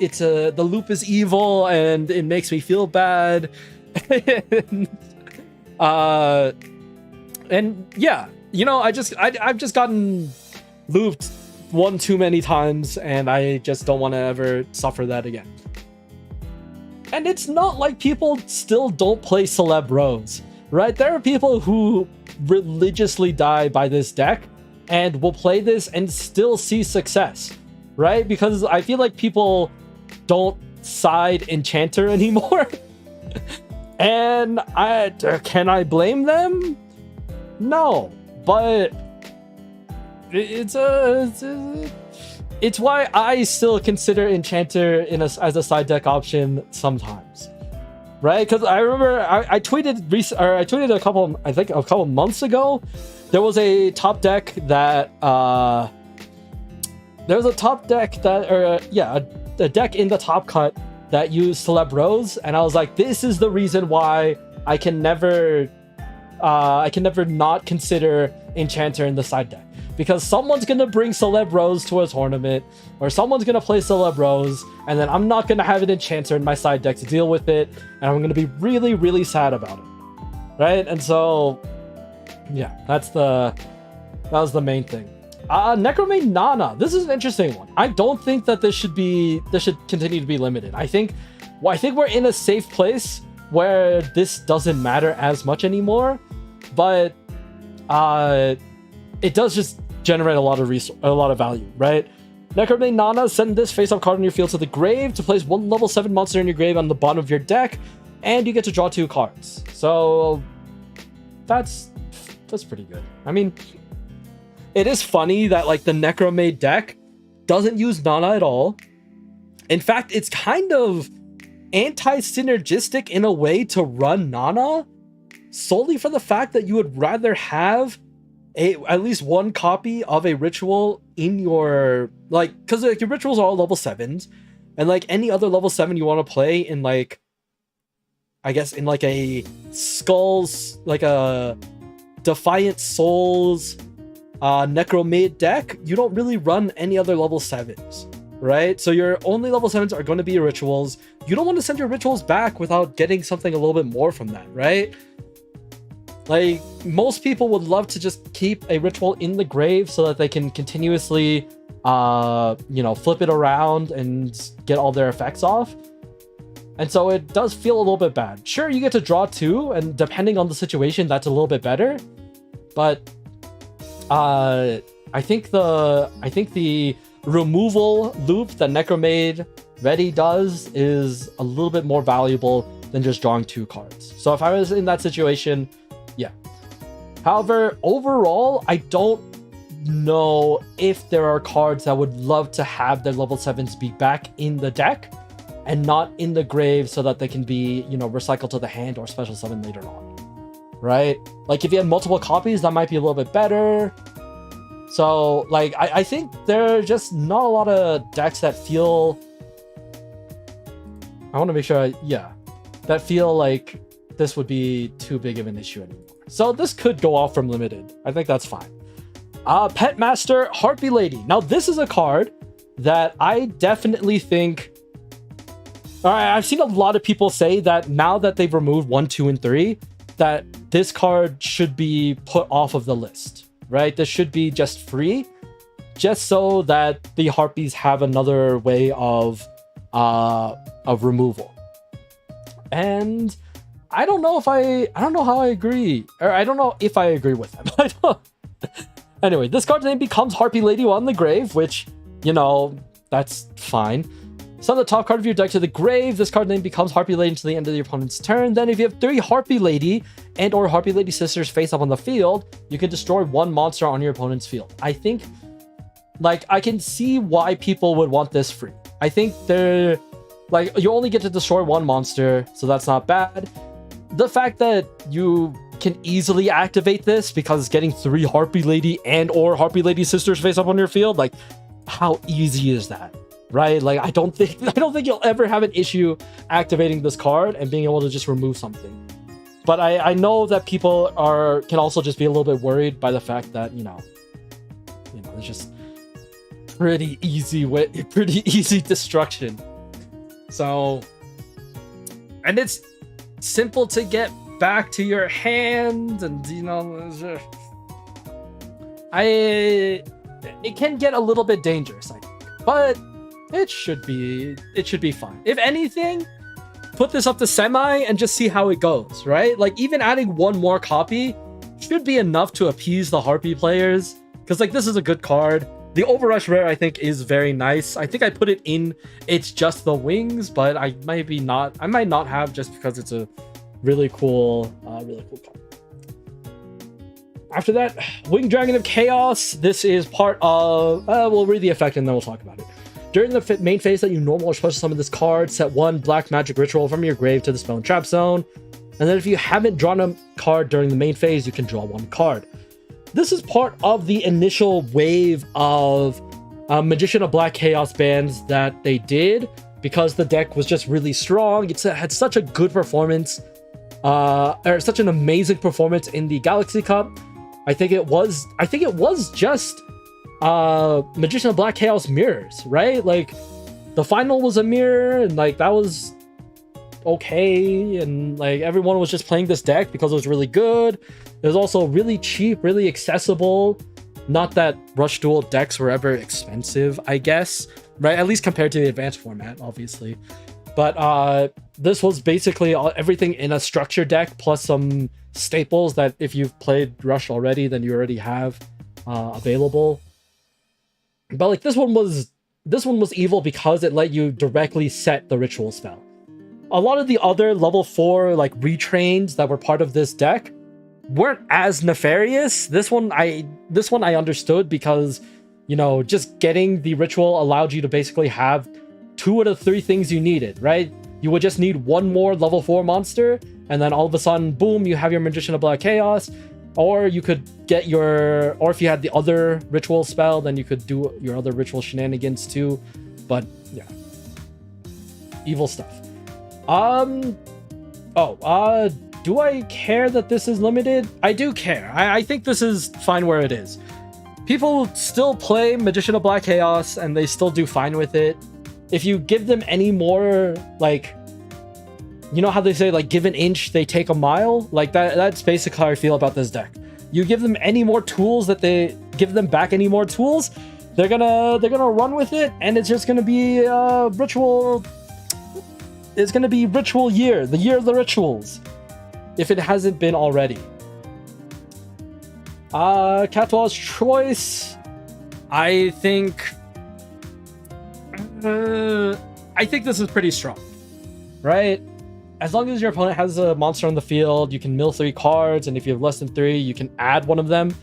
it's the loop is evil and it makes me feel bad. And yeah, you know, I've just gotten looped one too many times, and I just don't want to ever suffer that again. And it's not like people still don't play Celebros, right? There are people who religiously die by this deck and will play this and still see success, right? Because I feel like people don't side Enchanter anymore. And can I blame them? No, but it's why I still consider Enchanter as a side deck option sometimes, right? Because I remember I tweeted a couple months ago. There was a top deck that a deck in the top cut that used Celebros, and I was like, this is the reason why I can never not consider Enchanter in the side deck. Because someone's gonna bring Celebros to a tournament, or someone's gonna play Celebros, and then I'm not gonna have an Enchanter in my side deck to deal with it, and I'm gonna be really, really sad about it. Right? And so, yeah, that was the main thing. Necromade Nana. This is an interesting one. I don't think that this should continue to be limited. I think we're in a safe place where this doesn't matter as much anymore, but it does just generate a lot of value, right? Necromade Nana, send this face-up card on your field to the grave to place 1 level 7 monster in your grave on the bottom of your deck, and you get to draw 2 cards. So that's pretty good. I mean, it is funny that like the Necromade deck doesn't use Nana at all. In fact, it's kind of anti-synergistic in a way to run Nana, solely for the fact that you would rather have at least 1 copy of a ritual in your, like, because like, your rituals are all level 7s, and like any other level 7 you want to play in, like, I guess in like a Skulls, like a Defiant Souls Necromade deck, you don't really run any other level 7s, right? So your only level 7s are going to be your rituals. You don't want to send your rituals back without getting something a little bit more from that, right? Like, most people would love to just keep a ritual in the grave so that they can continuously, flip it around and get all their effects off. And so it does feel a little bit bad. Sure, you get to draw 2, and depending on the situation, that's a little bit better. But I think the removal loop that Necromade Ready does is a little bit more valuable than just drawing 2 cards. So if I was in that situation, yeah. However, overall, I don't know if there are cards that would love to have their level 7s be back in the deck and not in the grave so that they can be, recycled to the hand or special summon later on, right? Like, if you had multiple copies, that might be a little bit better. So, like, I think there are just not a lot of decks that feel... I want to make sure, that feel like this would be too big of an issue anymore. So this could go off from limited. I think that's fine. Pet Master Harpy Lady. Now, this is a card that I definitely think... All right, I've seen a lot of people say that now that they've removed 1, 2, and 3, that this card should be put off of the list, right? This should be just free, just so that the Harpies have another way of removal. And I don't know how I agree, or I don't know if I agree with them. Anyway, this card's name becomes Harpy Lady while in the grave, which, that's fine. Send the top card of your deck to the grave. This card then becomes Harpy Lady until the end of your opponent's turn. Then if you have 3 Harpy Lady and or Harpy Lady Sisters face up on the field, you can destroy 1 monster on your opponent's field. I think, like, I can see why people would want this free. I think they're, like, you only get to destroy 1 monster, so that's not bad. The fact that you can easily activate this because getting 3 Harpy Lady and or Harpy Lady Sisters face up on your field, like, how easy is that? Right? Like, I don't think you'll ever have an issue activating this card and being able to just remove something. But I know that people can also just be a little bit worried by the fact that, you know, it's just pretty easy destruction. So, and it's simple to get back to your hand, and you know, it can get a little bit dangerous, I think, but it should be fine. If anything, put this up to semi and just see how it goes, right? Like, even adding 1 more copy should be enough to appease the Harpy players, because, like, this is a good card. The Overrush rare, I think, is very nice. I think I put it in It's Just the Wings, but I might not have, just because it's a really cool card. After that, Winged Dragon of Chaos. This is part of, we'll read the effect and then we'll talk about it. During the main phase that you normal are supposed to summon this card, set 1 black magic ritual from your grave to the spell and trap zone. And then if you haven't drawn a card during the main phase, you can draw 1 card. This is part of the initial wave of Magician of Black Chaos bans that they did, because the deck was just really strong. It had such a good performance, or such an amazing performance in the Galaxy Cup. I think it was just Magician of Black Chaos mirrors, right? Like, the final was a mirror, and like that was okay, and like everyone was just playing this deck because it was really good. It was also really cheap, really accessible. Not that Rush Duel decks were ever expensive, I guess, right? At least compared to the advanced format, obviously. But this was basically everything in a structure deck, plus some staples that if you've played Rush already, then you already have available. But like this one was evil because it let you directly set the ritual spell. A lot of the other level 4 like retrains that were part of this deck weren't as nefarious. This one I understood because, you know, just getting the ritual allowed you to basically have 2 out of 3 things you needed, right? You would just need 1 more level 4 monster, and then all of a sudden, boom, you have your Magician of Black Chaos. Or you could get or if you had the other ritual spell, then you could do your other ritual shenanigans too. But yeah, evil stuff. Do I care that this is limited? I do care. I think this is fine where it is. People still play Magician of Black Chaos and they still do fine with it. If you give them any more, like, you know how they say, like, give an inch, they take a mile? Like, that's basically how I feel about this deck. You give them any more tools give them back any more tools, they're gonna run with it, and it's just gonna be ritual. It's gonna be ritual year, the year of the rituals, if it hasn't been already. Catwall's Choice. I think this is pretty strong, right? As long as your opponent has a monster on the field, you can mill 3 cards, and if you have less than 3, you can add 1 of them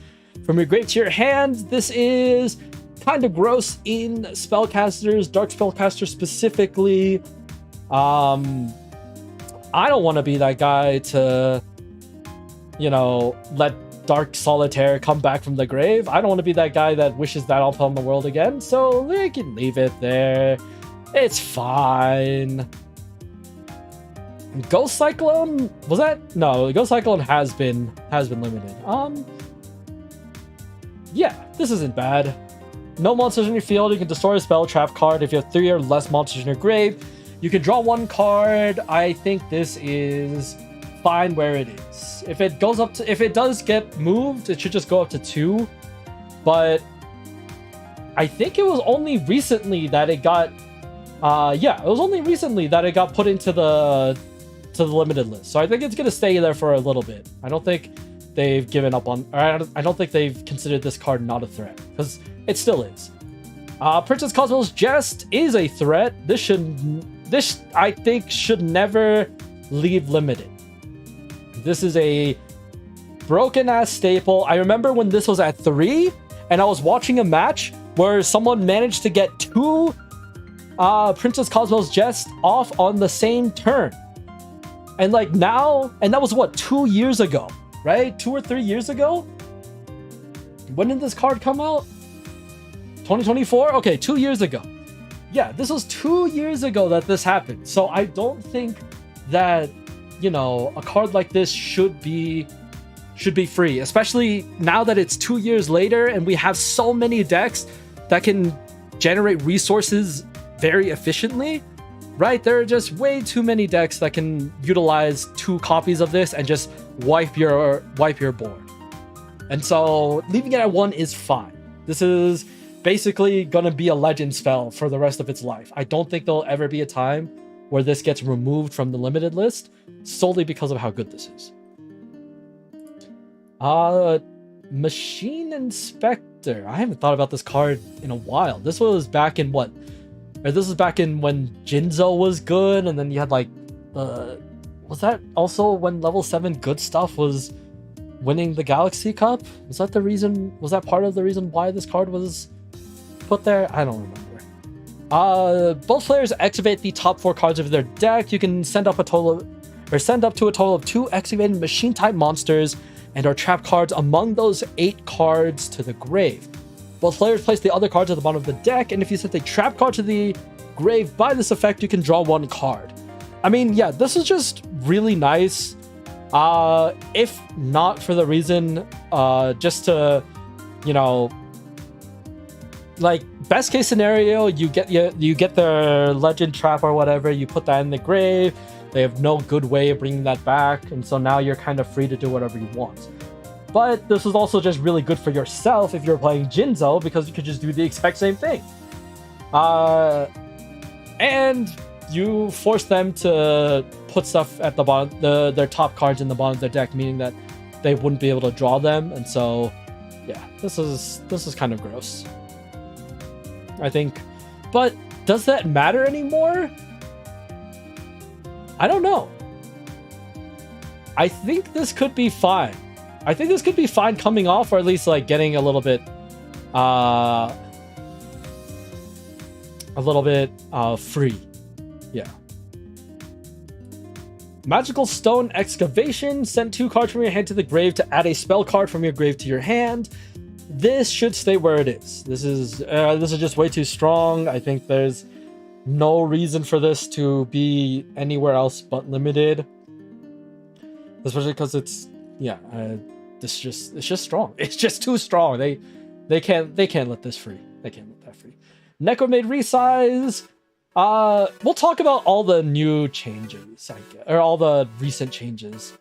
from your grave to your hand. This is kind of gross in spellcasters, dark spellcasters specifically. I don't want to be that guy to, you know, let Dark Solitaire come back from the grave. I don't want to be that guy that wishes that upon the world again, so we can leave it there. It's fine. Ghost Cyclone, was that? No, Ghost Cyclone has been limited. Yeah, this isn't bad. No monsters in your field, you can destroy a spell trap card. If you have 3 or less monsters in your grave, you can draw 1 card. I think this is fine where it is. If it does get moved, it should just go up to 2. But I think it was only recently that it got put into the limited list. So I think it's gonna stay there for a little bit. I don't think they've given up on, or I don't think they've considered this card not a threat, because it still is. Princess Cosmo's Jest is a threat. This I think should never leave limited. This is a broken ass staple. I remember when this was at 3 and I was watching a match where someone managed to get 2 Princess Cosmo's Jest off on the same turn. And like now, and that was what, 2 years ago, right? 2 or 3 years ago? When did this card come out? 2024? Okay, 2 years ago. Yeah, this was 2 years ago that this happened. So I don't think that, you know, a card like this should be free, especially now that it's 2 years later and we have so many decks that can generate resources very efficiently, right? There are just way too many decks that can utilize 2 copies of this and just wipe your board. And so leaving it at 1 is fine. This is basically gonna be a legend spell for the rest of its life. I don't think there'll ever be a time where this gets removed from the limited list solely because of how good this is. Machine Inspector. I haven't thought about this card in a while. This was back in what? Or this was back in when Jinzo was good, and then you had like was that also when level 7 good stuff was winning the Galaxy Cup? Was that the reason? Was that part of the reason why this card was put there? I don't remember. Both players activate the top 4 cards of their deck. You can send up to a total of 2 activated machine type monsters and or trap cards among those 8 cards to the grave. Both players place the other cards at the bottom of the deck, and if you send a trap card to the grave by this effect, you can draw 1 card. I mean, yeah, this is just really nice. If not for the reason, just to, you know, like best case scenario, you get their legend trap or whatever, you put that in the grave. They have no good way of bringing that back, and so now you're kind of free to do whatever you want. But this is also just really good for yourself if you're playing Jinzo, because you could just do the exact same thing. And you force them to put stuff at the bottom, their top cards in the bottom of their deck, meaning that they wouldn't be able to draw them. And so, yeah, this is kind of gross, I think. But does that matter anymore? I don't know. I think this could be fine. I think this could be fine coming off, or at least like getting a little bit free. Yeah. Magical Stone Excavation. Send 2 cards from your hand to the grave to add a spell card from your grave to your hand. This should stay where it is. This is just way too strong. I think there's no reason for this to be anywhere else but limited, especially because it's it's just strong. It's just too strong. They can't let this free. They can't let that free. Necromade Resize. We'll talk about all the new changes, I guess, or all the recent changes.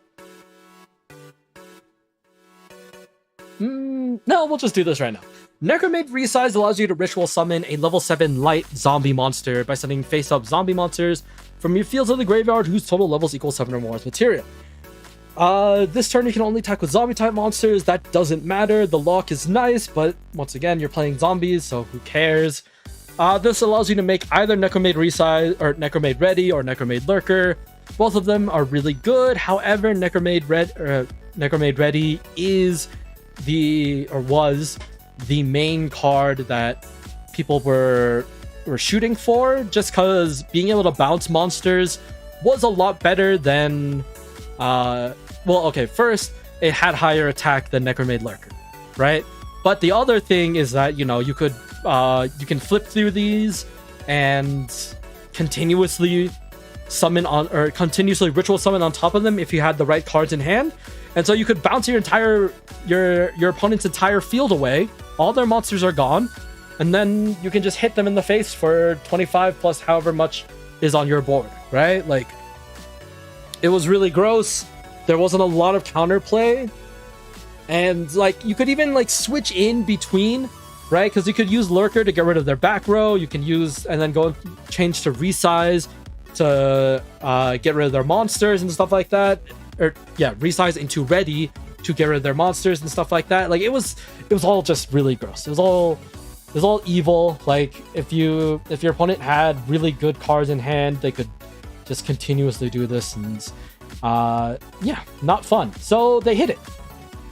No, we'll just do this right now. Necromade Resize allows you to ritual summon a level 7 light zombie monster by sending face-up zombie monsters from your fields of the graveyard whose total levels equal 7 or more as material. This turn you can only attack with zombie type monsters. That doesn't matter. The lock is nice, but once again, you're playing zombies, so who cares? This allows you to make either Necromade Resize or Necromade Ready or Necromade Lurker. Both of them are really good. However, Necromade Ready was the main card that people were shooting for, just because being able to bounce monsters was a lot better than first it had higher attack than Necromade Lurker, right? But the other thing is that, you know, you can flip through these and continuously ritual summon on top of them if you had the right cards in hand. And so you could bounce your opponent's entire field away. All their monsters are gone, and then you can just hit them in the face for 25 plus however much is on your board, right? Like, it was really gross. There wasn't a lot of counterplay, and like you could even like switch in between, right? Because you could use Lurker to get rid of their back row. You can use and then go and change to Resize to get rid of their monsters and stuff like that. Or yeah, Resize into Ready to get rid of their monsters and stuff like that. Like it was all just really gross. It was all It's all evil. Like if your opponent had really good cards in hand, they could just continuously do this, and yeah, not fun. So they hit it.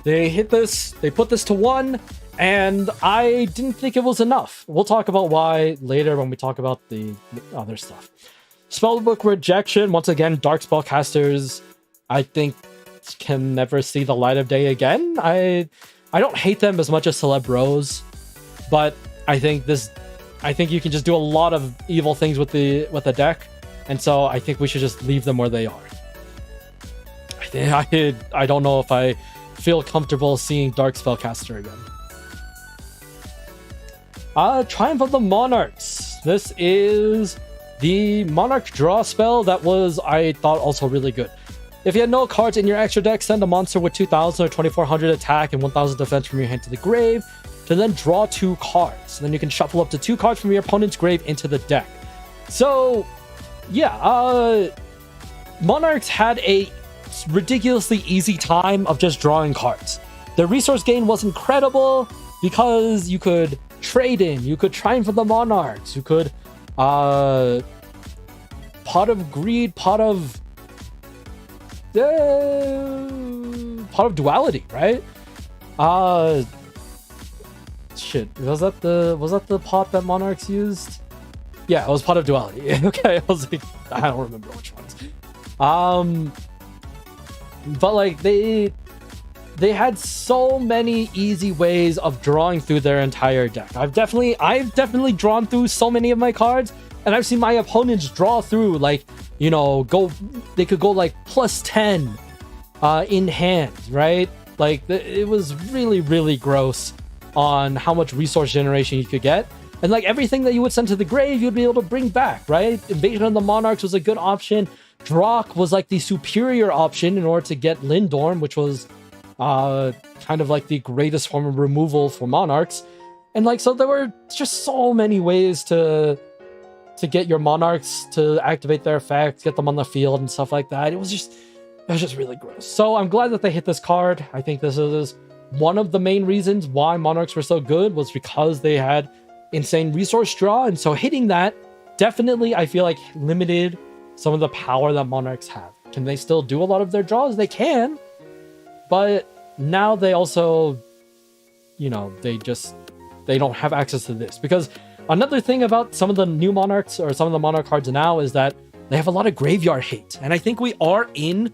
They hit this. They put this to 1, and I didn't think it was enough. We'll talk about why later when we talk about the other stuff. Spellbook rejection. Once again, dark spellcasters, I think, can never see the light of day again. I don't hate them as much as Celebros, but I think you can just do a lot of evil things with the deck, and so I think we should just leave them where they are. I don't know if I feel comfortable seeing Dark Spellcaster again. Triumph of the Monarchs. This is the Monarch draw spell that was, I thought, also really good. If you had no cards in your extra deck, send a monster with 2000 or 2400 attack and 1000 defense from your hand to the grave to then draw 2 cards. Then you can shuffle up to 2 cards from your opponent's grave into the deck. So, yeah, Monarchs had a ridiculously easy time of just drawing cards. The resource gain was incredible because you could trade in, you could Triumph of the Monarchs, you could Pot of Greed, Pot of Duality, right? Shit, was that the pot that Monarchs used? Yeah, it was Pot of Duality. Okay, I was like, I don't remember which ones. But like they had so many easy ways of drawing through their entire deck. I've definitely drawn through so many of my cards, and I've seen my opponents draw through, like, you know, they could go like +10 in hand, right? Like it was really, really gross on how much resource generation you could get. And like everything that you would send to the grave, you'd be able to bring back, right? Invasion of the Monarchs was a good option. Drock was like the superior option in order to get Lindorm, which was kind of like the greatest form of removal for Monarchs. And like, so there were just so many ways to get your Monarchs to activate their effects, get them on the field and stuff like that. It was just really gross. So I'm glad that they hit this card. I think this is one of the main reasons why Monarchs were so good, was because they had insane resource draw. And so hitting that definitely, I feel like, limited some of the power that Monarchs have. Can they still do a lot of their draws? They can, but now they also, you know, they don't have access to this. Because another thing about some of the new Monarchs, or some of the Monarch cards now, is that they have a lot of graveyard hate. And I think we are in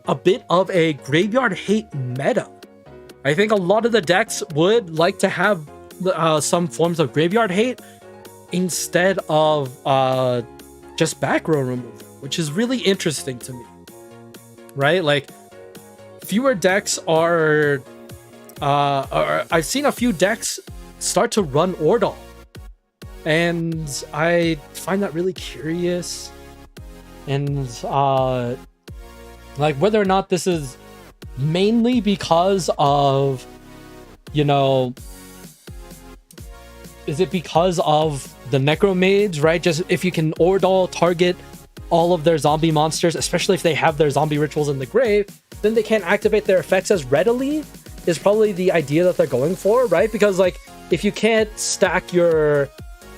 a bit of a graveyard hate meta. I think a lot of the decks would like to have some forms of graveyard hate instead of just back row removal, which is really interesting to me, right? Like, fewer decks are I've seen a few decks start to run Ordal, and I find that really curious. And like, whether or not this is mainly because of, you know, is it because of the Necromage, right? Just if you can Ordal target all of their zombie monsters, especially if they have their zombie rituals in the grave, then they can't activate their effects as readily, is probably the idea that they're going for, right? Because like, if you can't stack your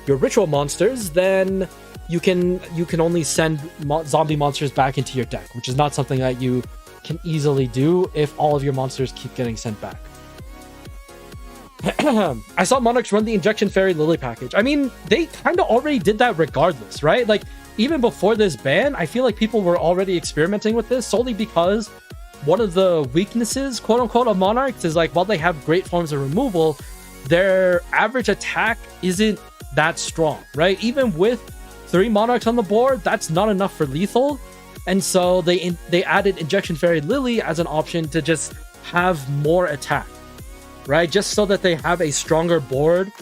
ritual monsters, then you can only send zombie monsters back into your deck, which is not something that you can easily do if all of your monsters keep getting sent back. I saw Monarchs run the Injection Fairy Lily package. I mean, they kind of already did that regardless, right? Like, even before this ban, I feel like people were already experimenting with this, solely because one of the weaknesses, quote unquote, of Monarchs is like, while they have great forms of removal, their average attack isn't that strong, right? Even with 3 Monarchs on the board, that's not enough for lethal. And so they added Injection Fairy Lily as an option to just have more attack, right? Just so that they have a stronger board,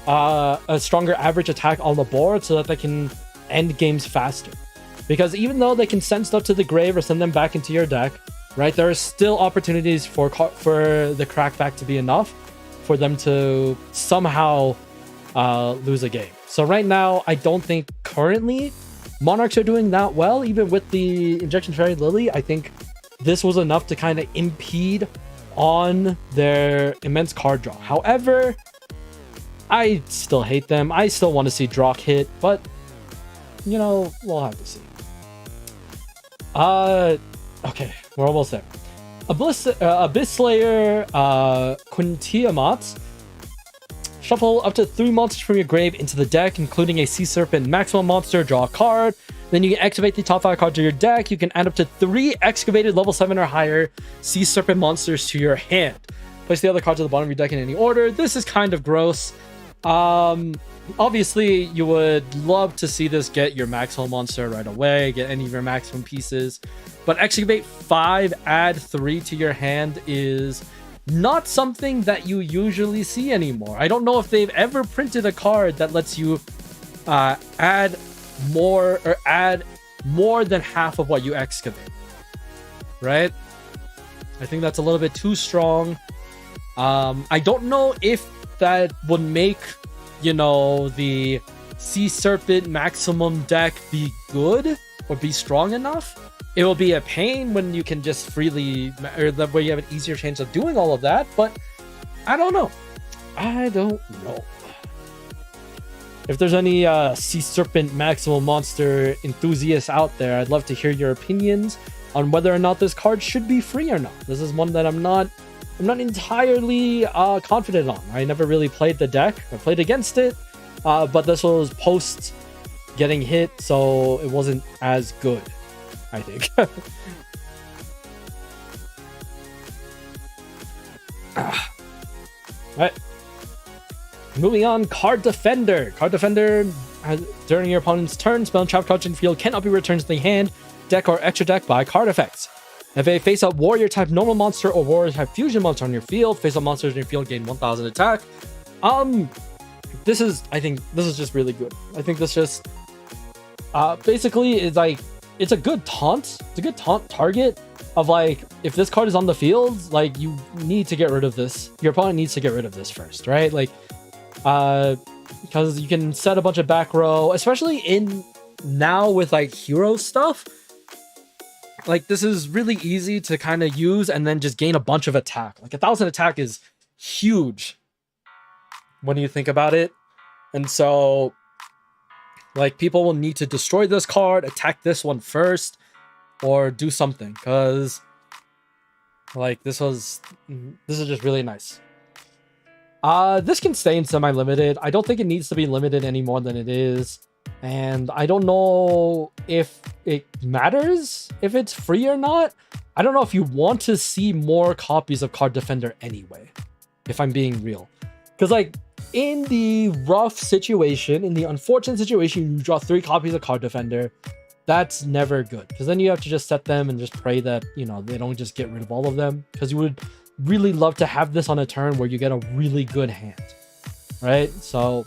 a stronger average attack on the board, so that they can end games faster. Because even though they can send stuff to the grave or send them back into your deck, right, there are still opportunities for the crackback to be enough for them to somehow lose a game. So right now, I don't think currently Monarchs are doing that well. Even with the Injection Fairy Lily, I think this was enough to kind of impede on their immense card draw. However, I still hate them. I still want to see Drock hit, but you know, we'll have to see. Okay, we're almost there. Abyss Slayer, Quintiamat. Shuffle up to 3 monsters from your grave into the deck, including a Sea Serpent maximum monster. Draw a card. Then you can activate the top 5 cards of your deck. You can add up to 3 excavated level 7 or higher Sea Serpent monsters to your hand. Place the other cards at the bottom of your deck in any order. This is kind of gross. Obviously, you would love to see this get your maximum monster right away, get any of your maximum pieces. But excavate 5, add 3 to your hand is not something that you usually see anymore. I don't know if they've ever printed a card that lets you add more than half of what you excavate. Right? I think that's a little bit too strong. I don't know if that would make, you know, the Sea Serpent maximum deck be good or be strong enough. It will be a pain when you can just freely, or the way you have an easier chance of doing all of that, but I don't know. If there's any Sea Serpent maximum monster enthusiasts out there, I'd love to hear your opinions on whether or not this card should be free or not. This is one that I'm not entirely confident on. I never really played the deck. I played against it, but this was post getting hit, so it wasn't as good, I think. Alright. Moving on, Card Defender. Card Defender, during your opponent's turn, spell and trap cards in the field cannot be returned to the hand, deck, or extra deck by card effects. If a face-up warrior type normal monster or warrior type fusion monster on your field, face-up monsters in your field gain 1000 attack. I think this is just really good. I think this just basically is like, it's a good taunt. It's a good taunt target of like, if this card is on the field, like you need to get rid of this. Your opponent needs to get rid of this first, right? Like, because you can set a bunch of back row, especially in now with like hero stuff. Like, this is really easy to kind of use and then just gain a bunch of attack. Like 1000 attack is huge when you think about it. And so, like, people will need to destroy this card, attack this one first, or do something. Because, like, this is just really nice. This can stay in semi-limited. I don't think it needs to be limited any more than it is. And I don't know if it matters if it's free or not. I don't know if you want to see more copies of Card Defender anyway, if I'm being real. Because, like, in the rough situation, in the unfortunate situation, you draw 3 copies of Card Defender. That's never good. Because then you have to just set them and just pray that, you know, they don't just get rid of all of them. Because you would really love to have this on a turn where you get a really good hand. Right? So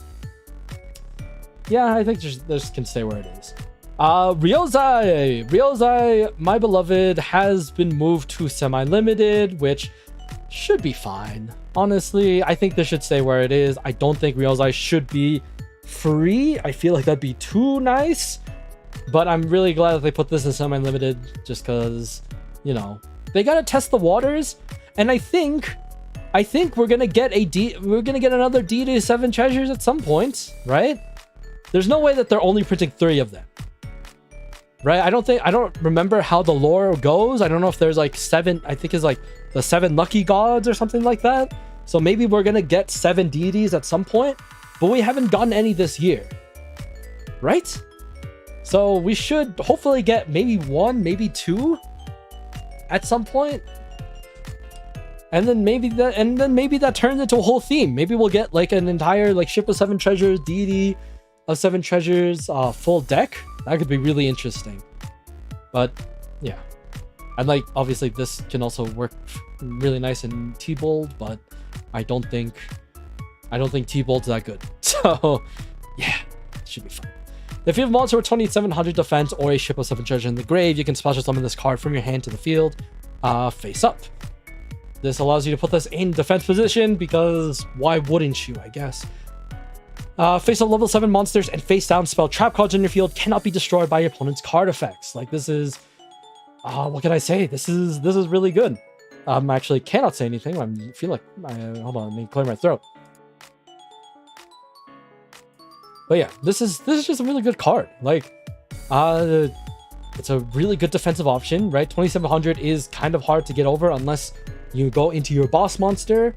yeah, I think this can stay where it is. Ryozai, my beloved, has been moved to semi-limited, which should be fine. Honestly, I think this should stay where it is. I don't think Ryozai should be free. I feel like that'd be too nice. But I'm really glad that they put this in semi-limited, just because, you know, they gotta test the waters. And I think we're gonna get another D-7 treasures at some point, right? There's no way that they're only printing 3 of them, right? I don't remember how the lore goes. I don't know if there's like 7, I think it's like the 7 lucky gods or something like that. So maybe we're gonna get 7 deities at some point, but we haven't gotten any this year, right? So we should hopefully get maybe 1, maybe 2 at some point. And then maybe that turns into a whole theme. Maybe we'll get like an entire like Ship of 7 Treasures, deity of 7 treasures, full deck. That could be really interesting. But yeah, and like obviously this can also work really nice in T-Bold, but I don't think T-Bold's that good. So yeah, it should be fine. If you have a monster with 2700 defense or a Ship of 7 treasure in the grave, you can special summon this card from your hand to the field, face up. This allows you to put this in defense position because why wouldn't you, I guess. Face up level 7 monsters and face down spell trap cards in your field cannot be destroyed by your opponent's card effects. Like, this is, what can I say? This is really good. Actually cannot say anything. I feel like, hold on, let me clear my throat. But yeah, this is just a really good card. Like, it's a really good defensive option, right? 2700 is kind of hard to get over unless you go into your boss monster.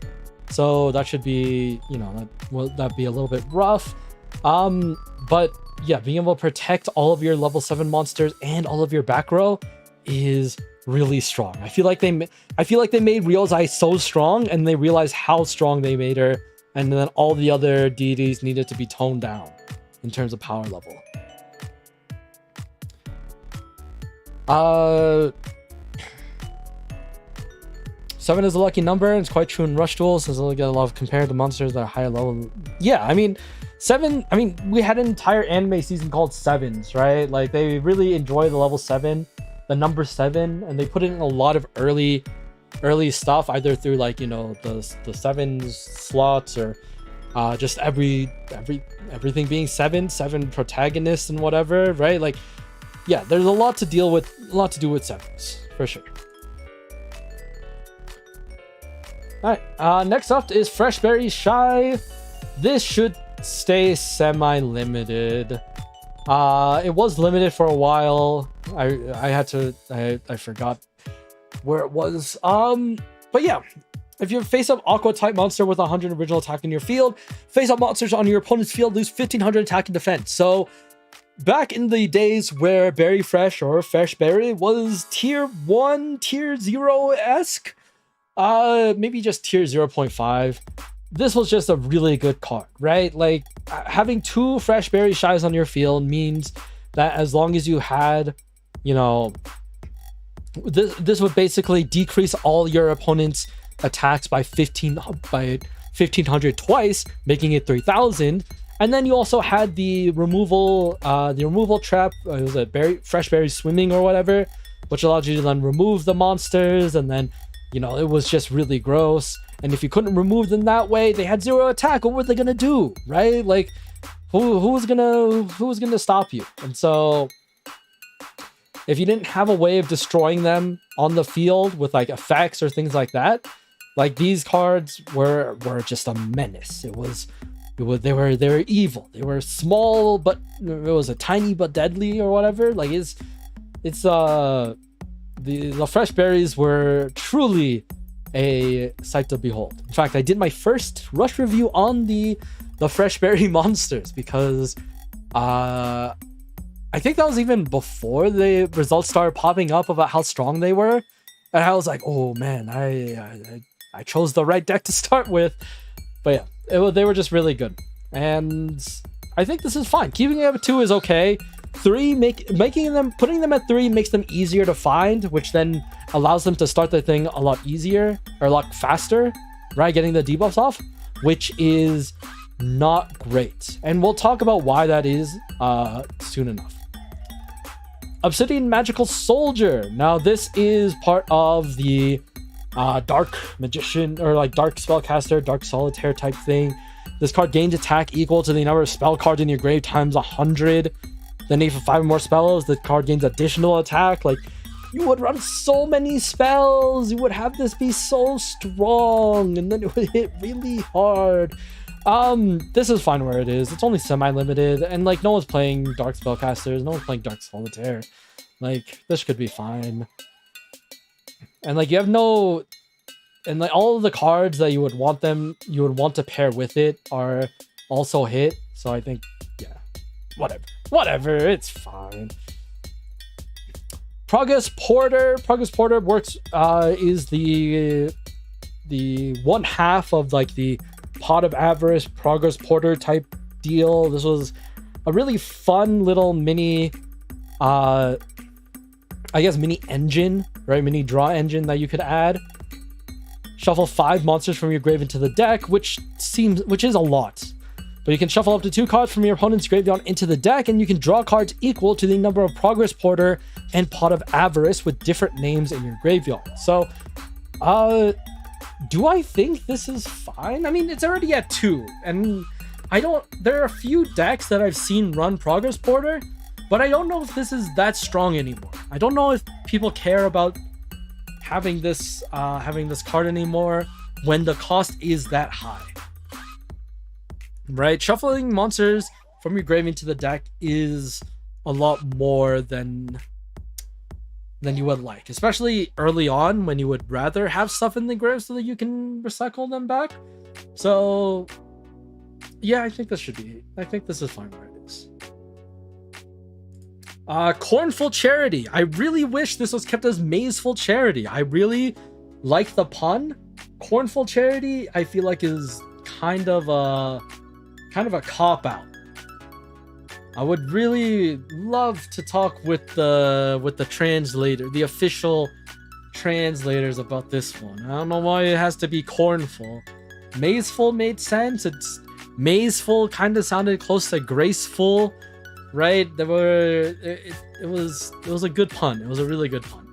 So that should be, you know, that'd be a little bit rough. But yeah, being able to protect all of your level 7 monsters and all of your back row is really strong. I feel like they made Ryozai so strong, and they realized how strong they made her, and then all the other deities needed to be toned down in terms of power level. 7 is a lucky number, and it's quite true in rush duels, since they get a lot of compared to monsters that are higher level. Yeah, I mean, 7, I mean, we had an entire anime season called 7s, right? Like, they really enjoy the level 7, the number 7, and they put in a lot of early stuff, either through, like, you know, the 7s slots, or just everything being 7 protagonists and whatever, right? Like, yeah, there's a lot to do with 7s, for sure. Alright, next up is Fresh Berry Shy. This should stay semi-limited. It was limited for a while. I forgot where it was. But yeah, if you face up Aqua type monster with 100 original attack in your field, face up monsters on your opponent's field, lose 1500 attack and defense. So back in the days where Berry Fresh or Fresh Berry was tier 1, tier 0-esque, maybe just tier 0.5, this was just a really good card, right? Like, having 2 Fresh Berry Shies on your field means that as long as you had, you know, this would basically decrease all your opponent's attacks by 1500 twice, making it 3000. And then you also had the removal trap, was it Fresh Berry Swimming or whatever, which allowed you to then remove the monsters, and then, you know, it was just really gross. And if you couldn't remove them that way, they had 0 attack. What were they gonna do, right? Like, who was gonna stop you? And so, if you didn't have a way of destroying them on the field with like effects or things like that, like, these cards were just a menace. They were evil. They were small, but it was a tiny but deadly or whatever. Like, the Fresh Berries were truly a sight to behold. In fact, I did my first rush review on the Fresh Berry monsters because I think that was even before the results started popping up about how strong they were, and I was like, oh man, I chose the right deck to start with. But yeah, they were just really good, and I think this is fine. Keeping it at 2 is okay. 3, putting them at 3 makes them easier to find, which then allows them to start their thing a lot easier or a lot faster, right? Getting the debuffs off, which is not great. And we'll talk about why that is soon enough. Obsidian Magical Soldier. Now, this is part of the Dark Magician, or like Dark Spellcaster, Dark Solitaire type thing. This card gains attack equal to the number of spell cards in your grave times 100. Then if you have 5 more spells, the card gains additional attack. Like, you would run so many spells, you would have this be so strong, and then it would hit really hard. This is fine where it is. It's only semi-limited, and like, no one's playing Dark Spellcasters, no one's playing Dark Solitaire. Like, this could be fine. And like, you have no, and like, all of the cards that you would want to pair with it are also hit. So I think, yeah, whatever, it's fine. Progress Porter works, is the 1/2 of like the Pot of Avarice Progress Porter type deal. This was a really fun little mini, I guess mini engine, right? Mini draw engine that you could add. Shuffle 5 monsters from your grave into the deck, which is a lot. But you can shuffle up to 2 cards from your opponent's graveyard into the deck, and you can draw cards equal to the number of Progress Porter and Pot of Avarice with different names in your graveyard. So, do I think this is fine? I mean, it's already at 2, and there are a few decks that I've seen run Progress Porter, but I don't know if this is that strong anymore. I don't know if people care about having this card anymore when the cost is that high. Right? Shuffling monsters from your grave into the deck is a lot more than you would like, especially early on when you would rather have stuff in the grave so that you can recycle them back. So yeah, I think this is fine where it is. Cornful Charity. I really wish this was kept as Mazeful Charity. I really like the pun. Cornful Charity, I feel like is kind of a cop-out. I would really love to talk with the translator, the official translators about this one. I don't know why it has to be cornful. Mazeful made sense. It's Mazeful kind of sounded close to graceful, right? It was a good pun. It was a really good pun.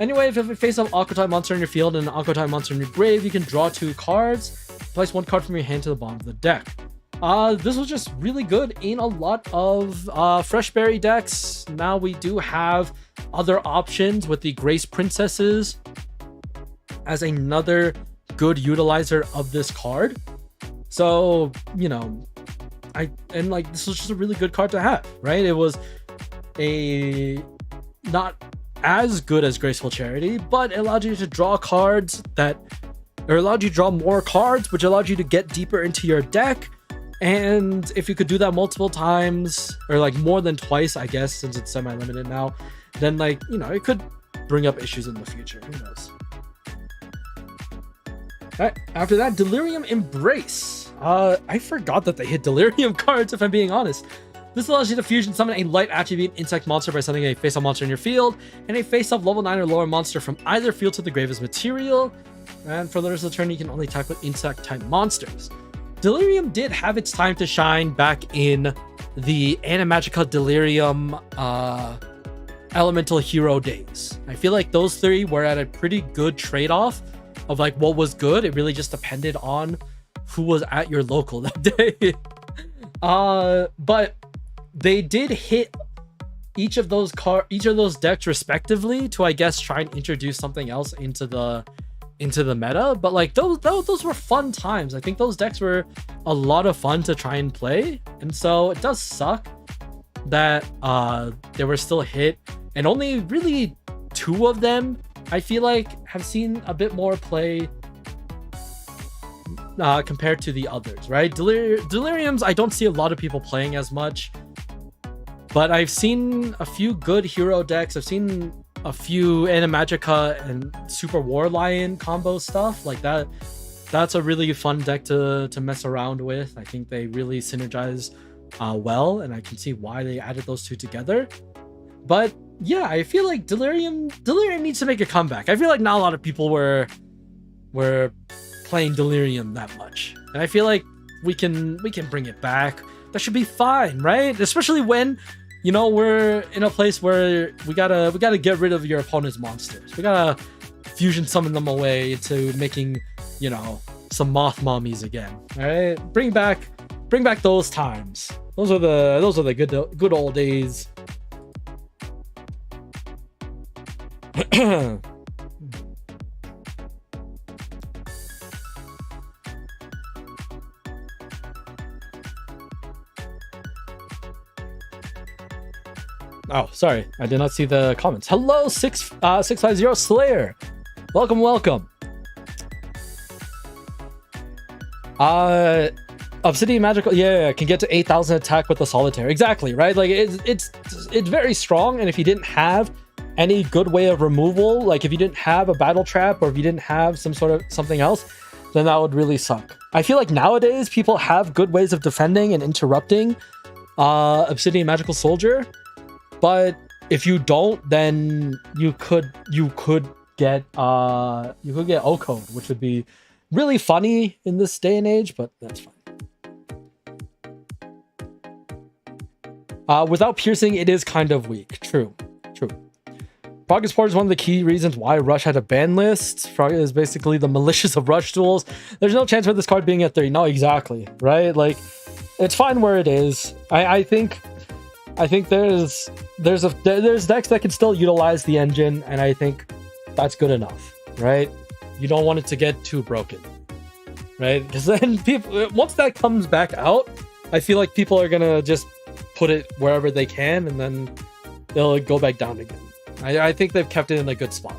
Anyway, if you have a face-up Aqua type monster in your field and an Aqua type monster in your grave, you can draw 2 cards. Place 1 card from your hand to the bottom of the deck. This was just really good in a lot of Fresh Berry decks. Now we do have other options with the Grace Princesses as another good utilizer of this card. So, you know, this was just a really good card to have, right? It was not as good as Graceful Charity, but it allowed you to draw cards allowed you to draw more cards, which allowed you to get deeper into your deck. And if you could do that multiple times, or like more than twice, I guess, since it's semi-limited now, then like, you know, it could bring up issues in the future. Who knows? Alright, after that, Delirium Embrace. I forgot that they hit Delirium cards, if I'm being honest. This allows you to fusion summon a light attribute insect monster by sending a face-up monster in your field, and a face-up level 9 or lower monster from either field to the grave as material. And for the rest of the turn, you can only attack with insect-type monsters. Delirium did have its time to shine back in the Animagica Delirium Elemental Hero days. I feel like those 3 were at a pretty good trade-off of like what was good. It really just depended on who was at your local that day. But they did hit each of those decks respectively to, I guess, try and introduce something else into the meta. But like those were fun times. I think those decks were a lot of fun to try and play, and so it does suck that they were still hit, and only really 2 of them I feel like have seen a bit more play compared to the others, right? Deliriums I don't see a lot of people playing as much, but I've seen a few good hero decks. I've seen a few Animagica and Super War Lion combo stuff like that. That's a really fun deck to mess around with. I think they really synergize well, and I can see why they added those 2 together. But yeah, I feel like Delirium needs to make a comeback. I feel like not a lot of people were playing Delirium that much, and I feel like we can bring it back. That should be fine, right? Especially when, you know, we're in a place where we gotta get rid of your opponent's monsters. We gotta fusion summon them away to making, you know, some moth mommies again. All right, bring back those times. Those are the good old days. Oh, sorry, I did not see the comments. Hello, 650 Slayer. Welcome. Obsidian Magical, yeah, can get to 8,000 attack with the Solitaire. Exactly, right? Like it's very strong, and if you didn't have any good way of removal, like if you didn't have a battle trap or if you didn't have some sort of something else, then that would really suck. I feel like nowadays people have good ways of defending and interrupting Obsidian Magical Soldier, but if you don't, then you could get Oko, which would be really funny in this day and age, but that's fine. Without piercing, it is kind of weak. True. Frog Sport is one of the key reasons why Rush had a ban list. Frog is basically the malicious of Rush duels. There's no chance for this card being at 30. No, exactly, right? Like, it's fine where it is. I think there's decks that can still utilize the engine, and I think that's good enough, right? You don't want it to get too broken, right? Because then people, once that comes back out, I feel like people are gonna just put it wherever they can, and then they'll go back down again. I think they've kept it in a good spot.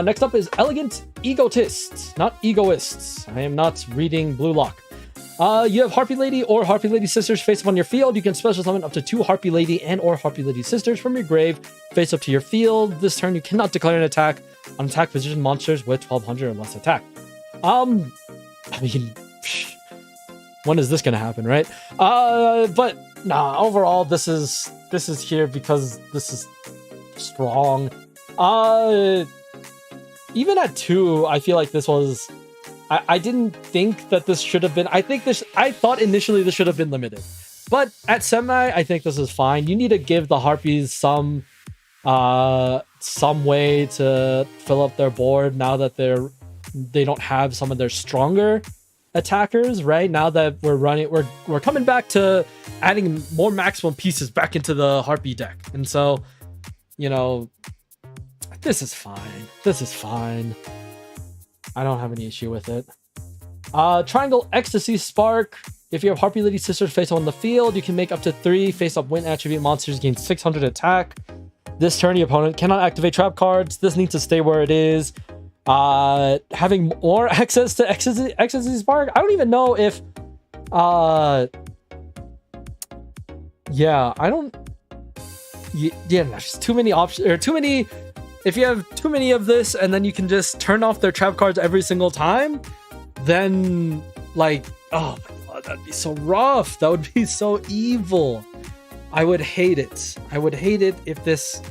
Next up is Elegant Egotists, not Egoists. I am not reading Blue Lock. You have Harpy Lady or Harpy Lady Sisters face up on your field. You can special summon up to 2 Harpy Lady and or Harpy Lady Sisters from your grave face up to your field. This turn, you cannot declare an attack on attack position monsters with 1200 or less attack. I mean, when is this gonna happen, right? But nah, overall, this is here because this is strong. Even at 2, I feel like this was... I didn't think that this should have been... I thought initially this should have been limited. But at semi, I think this is fine. You need to give the Harpies some way to fill up their board now that they don't have some of their stronger attackers, right? Now that we're coming back to adding more maximum pieces back into the Harpy deck. And so, you know, this is fine. This is fine. I don't have any issue with it. Triangle Ecstasy Spark. If you have Harpy Lady Sisters face on the field, you can make up to 3 face-up win attribute monsters gain 600 attack. This turn, your opponent cannot activate trap cards. This needs to stay where it is. Having more access to Ecstasy Spark. I don't even know if... yeah, I don't... Yeah, there's too many options, or too many... If you have too many of this and then you can just turn off their trap cards every single time, then, like, oh my god, that'd be so rough. That would be so evil. I would hate it. I would hate it if this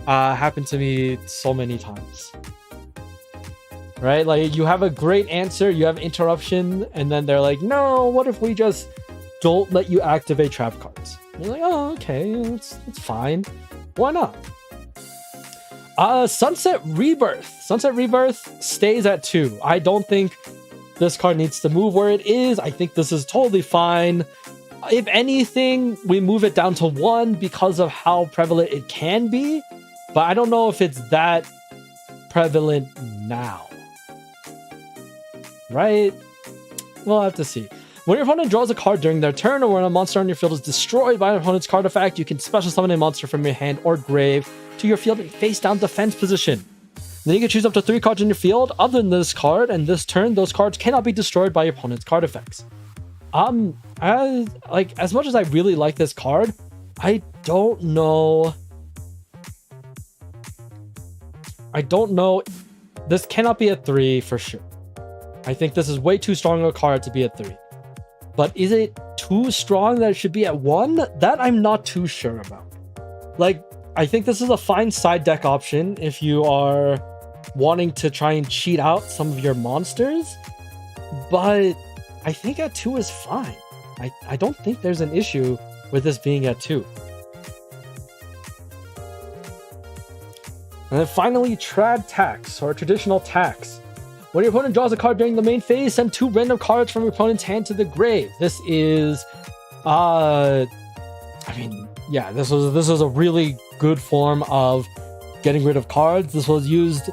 happened to me so many times. Right? Like, you have a great answer, you have interruption, and then they're like, no, what if we just don't let you activate trap cards? And you're like, oh, okay, it's fine. Why not? Sunset Rebirth. Sunset Rebirth stays at 2. I don't think this card needs to move where it is. I think this is totally fine. If anything, we move it down to 1 because of how prevalent it can be. But I don't know if it's that prevalent now. Right? We'll have to see. When your opponent draws a card during their turn, or when a monster on your field is destroyed by an opponent's card effect, you can special summon a monster from your hand or grave to your field in face down defense position. Then you can choose up to 3 cards in your field other than this card, and this turn those cards cannot be destroyed by your opponent's card effects. As much as I really like this card, I don't know. This cannot be a 3 for sure. I think this is way too strong a card to be a 3. But is it too strong that it should be at 1? That I'm not too sure about. Like, I think this is a fine side deck option if you are wanting to try and cheat out some of your monsters. But I think at 2 is fine. I don't think there's an issue with this being at 2. And then finally, Trad Tax, or Traditional Tax. When your opponent draws a card during the main phase, send 2 random cards from your opponent's hand to the grave. This is, this was a really good form of getting rid of cards. This was used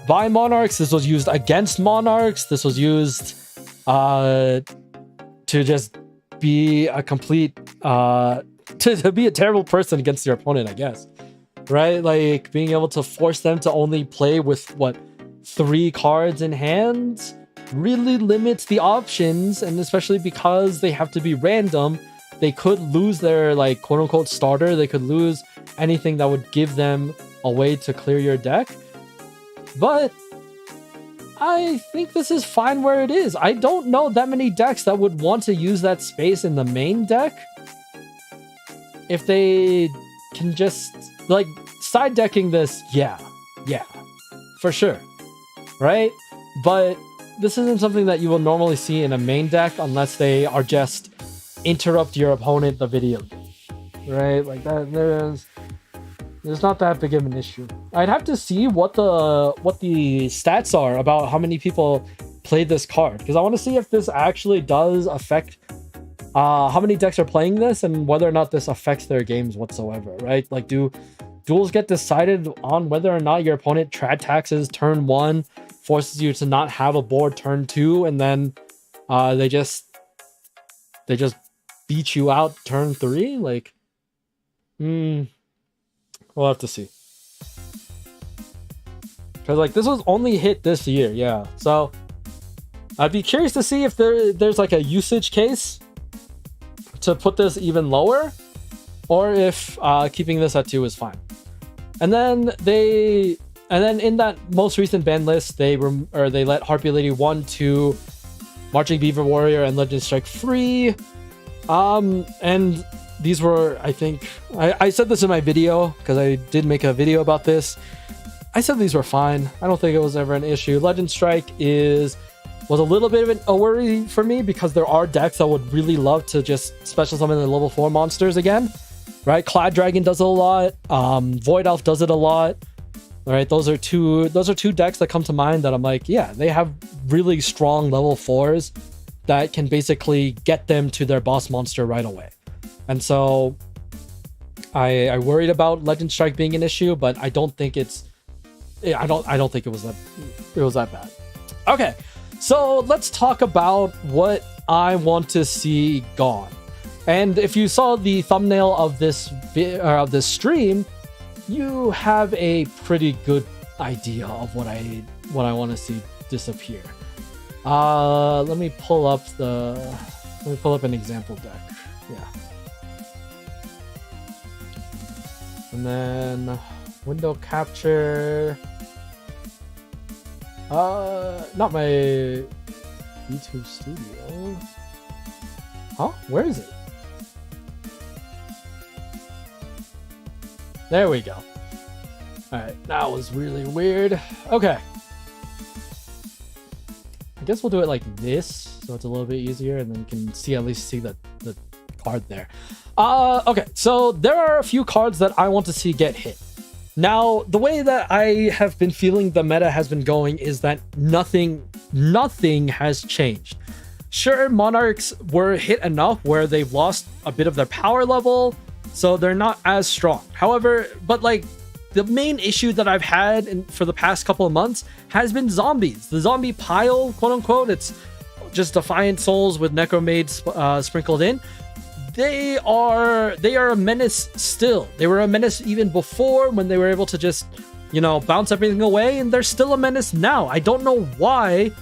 by Monarchs. This was used against Monarchs. This was used to just be a complete, to be a terrible person against your opponent, I guess. Right? Like, being able to force them to only play with, 3 cards in hand really limits the options, and especially because they have to be random, they could lose their, like, quote-unquote starter. They could lose anything that would give them a way to clear your deck. But I think this is fine where it is. I don't know that many decks that would want to use that space in the main deck if they can just, like, side decking this. Yeah, for sure. Right? But this isn't something that you will normally see in a main deck unless they are just interrupt your opponent the video game. Right? Like, that there's not that big of an issue. I'd have to see what the stats are about how many people played this card, because I want to see if this actually does affect how many decks are playing this and whether or not this affects their games whatsoever, right? Like, do duels get decided on whether or not your opponent trad taxes turn 1, forces you to not have a board turn 2, and then they just they just beat you out turn 3. Like, we'll have to see. Because like this was only hit this year, yeah. So I'd be curious to see if there's like a usage case to put this even lower, or if keeping this at 2 is fine. And then in that most recent ban list, they let Harpy Lady 1, 2, Marching Beaver Warrior, and Legend Strike free. And these were, I think, I said this in my video because I did make a video about this. I said these were fine. I don't think it was ever an issue. Legend Strike was a little bit of a worry for me because there are decks that would really love to just special summon the level 4 monsters again, right? Clad Dragon does it a lot. Void Elf does it a lot. All right, those are two decks that come to mind that I'm like, yeah, they have really strong level 4s that can basically get them to their boss monster right away. And so I worried about Legend Strike being an issue, but I don't think I don't think it was that bad. Okay, so let's talk about what I want to see gone. And if you saw the thumbnail of this stream, you have a pretty good idea of what I want to see disappear. Let me pull up an example deck. Yeah. And then window capture. Not my YouTube studio. Huh? Where is it? There we go. Alright, that was really weird. Okay. I guess we'll do it like this, so it's a little bit easier, and then you can at least see the card there. Okay, so there are a few cards that I want to see get hit. Now, the way that I have been feeling the meta has been going is that nothing has changed. Sure, Monarchs were hit enough where they've lost a bit of their power level, so they're not as strong. However, but like the main issue that I've had for the past couple of months has been zombies. The zombie pile, quote unquote, it's just Defiant Souls with Necromaids sprinkled in. They are a menace still. They were a menace even before when they were able to just, bounce everything away, and they're still a menace now. I don't know why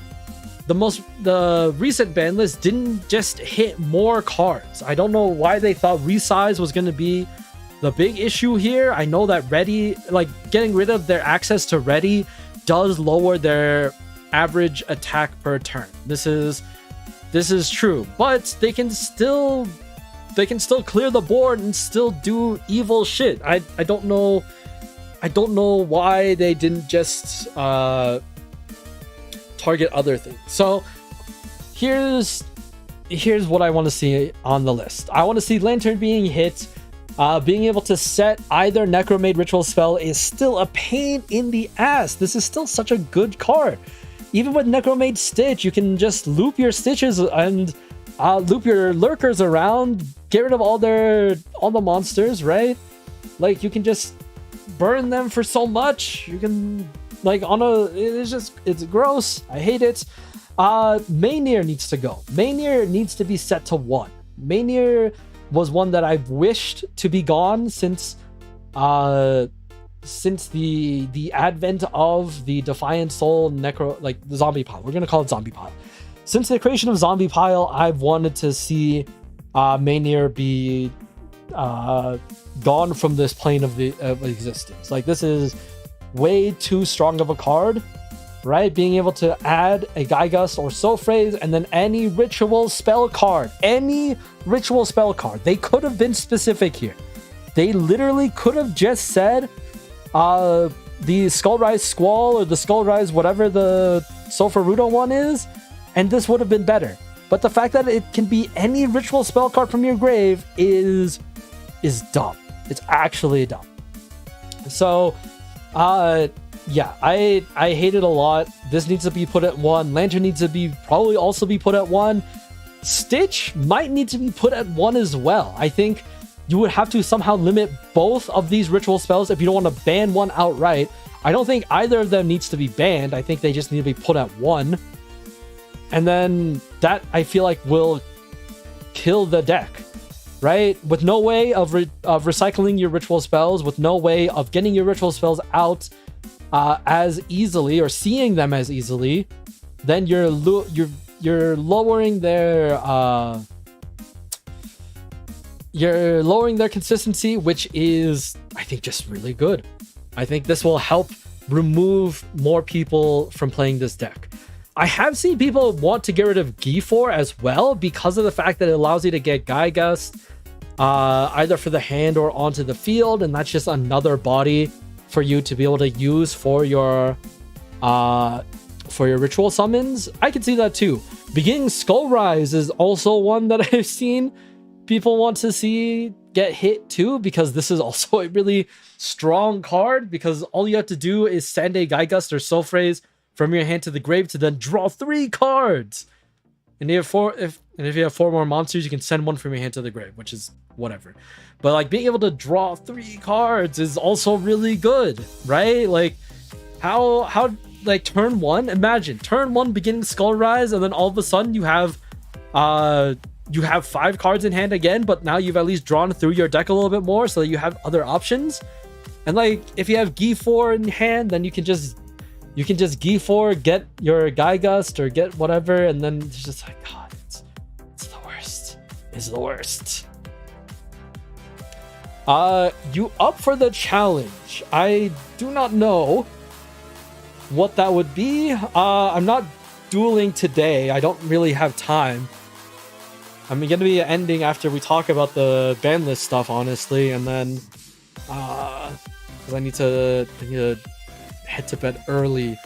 the recent ban list didn't just hit more cards. I don't know why they thought resize was going to be the big issue here. I know that Ready, like getting rid of their access to Ready does lower their average attack per turn. This is true, but they can still clear the board and still do evil shit. I don't know why they didn't just target other things. So here's what I want to see on the list. I want to see Lantern being hit. Being able to set either Necromaid Ritual Spell is still a pain in the ass. This is still such a good card. Even with Necromaid Stitch, you can just loop your Stitches and loop your Lurkers around, get rid of all the monsters, right? Like, you can just burn them for so much. You can, like, it's gross. I hate it. Maynir needs to go. Maynir needs to be set to 1. Maynir was one that I've wished to be gone since the advent of the Defiant Soul the zombie pile. We're gonna call it zombie pile. Since the creation of zombie pile, I've wanted to see Maynir be gone from this plane of existence. Like, this is way too strong of a card, right? Being able to add a Gygus or Soul Phrase and then any ritual spell card. They could have been specific here. They literally could have just said the Skullrise Squall or the Skullrise whatever the Sulfuruto one is, and this would have been better. But the fact that it can be any ritual spell card from your grave is dumb. It's actually dumb. So, yeah, I hate it a lot. This needs to be put at 1. Lantern needs to probably also be put at 1. Stitch might need to be put at 1 as well. I think you would have to somehow limit both of these ritual spells if you don't want to ban one outright. I don't think either of them needs to be banned. I think they just need to be put at 1. And then that, I feel like, will kill the deck, right? With no way of recycling your ritual spells, with no way of getting your ritual spells out as easily or seeing them as easily, then you're lowering their consistency, which is, I think, just really good. I think this will help remove more people from playing this deck. I have seen people want to get rid of Gifor as well because of the fact that it allows you to get Gaigas either for the hand or onto the field, and that's just another body for you to be able to use for your ritual summons. I can see that too. Beginning Skullrise is also one that I've seen people want to see get hit too, because this is also a really strong card, because all you have to do is send a Gigust or Soul Phrase from your hand to the grave to then draw 3 cards. And if you have 4 more monsters, you can send one from your hand to the grave, which is whatever. But like being able to draw 3 cards is also really good, right? Like how like turn 1, imagine turn 1 beginning Skullrise, and then all of a sudden you have 5 cards in hand again, but now you've at least drawn through your deck a little bit more so that you have other options. And like if you have G4 in hand, then you can just G4, get your Gigust or get whatever, and then it's just like, God, it's the worst. It's the worst. You up for the challenge? I do not know what that would be. I'm not dueling today. I don't really have time. I'm gonna be ending after we talk about the Banlist stuff, honestly, and then because I need to head to bed early.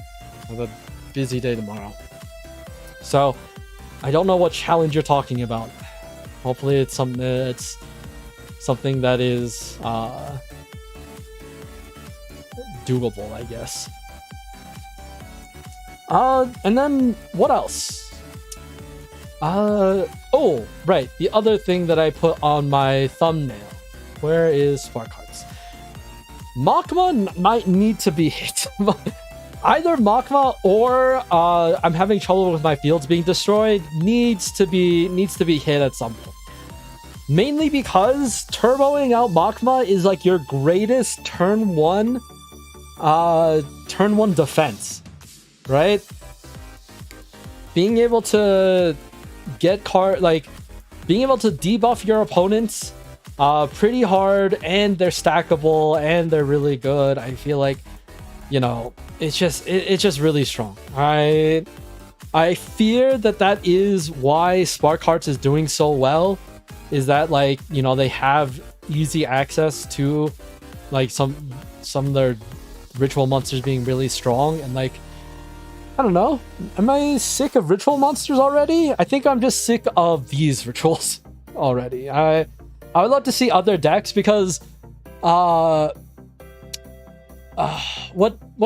I have a busy day tomorrow, so I don't know what challenge you're talking about. Hopefully, it's something that is doable, I guess. And then what else? Oh, right. The other thing that I put on my thumbnail. Where is Spark Hearts? Makma might need to be hit. Either Makma or I'm having trouble with my fields being destroyed. Needs to be hit at some point. Mainly because turboing out Makma is like your greatest turn one defense, right? Being able to get being able to debuff your opponents pretty hard, and they're stackable and they're really good. I feel like, you know, it's just really strong. I fear that is why Spark Hearts is doing so well, is that, like, you know, they have easy access to like some of their ritual monsters being really strong, and like, I don't know. Am I sick of ritual monsters already? I think I'm just sick of these rituals already. I would love to see other decks, because what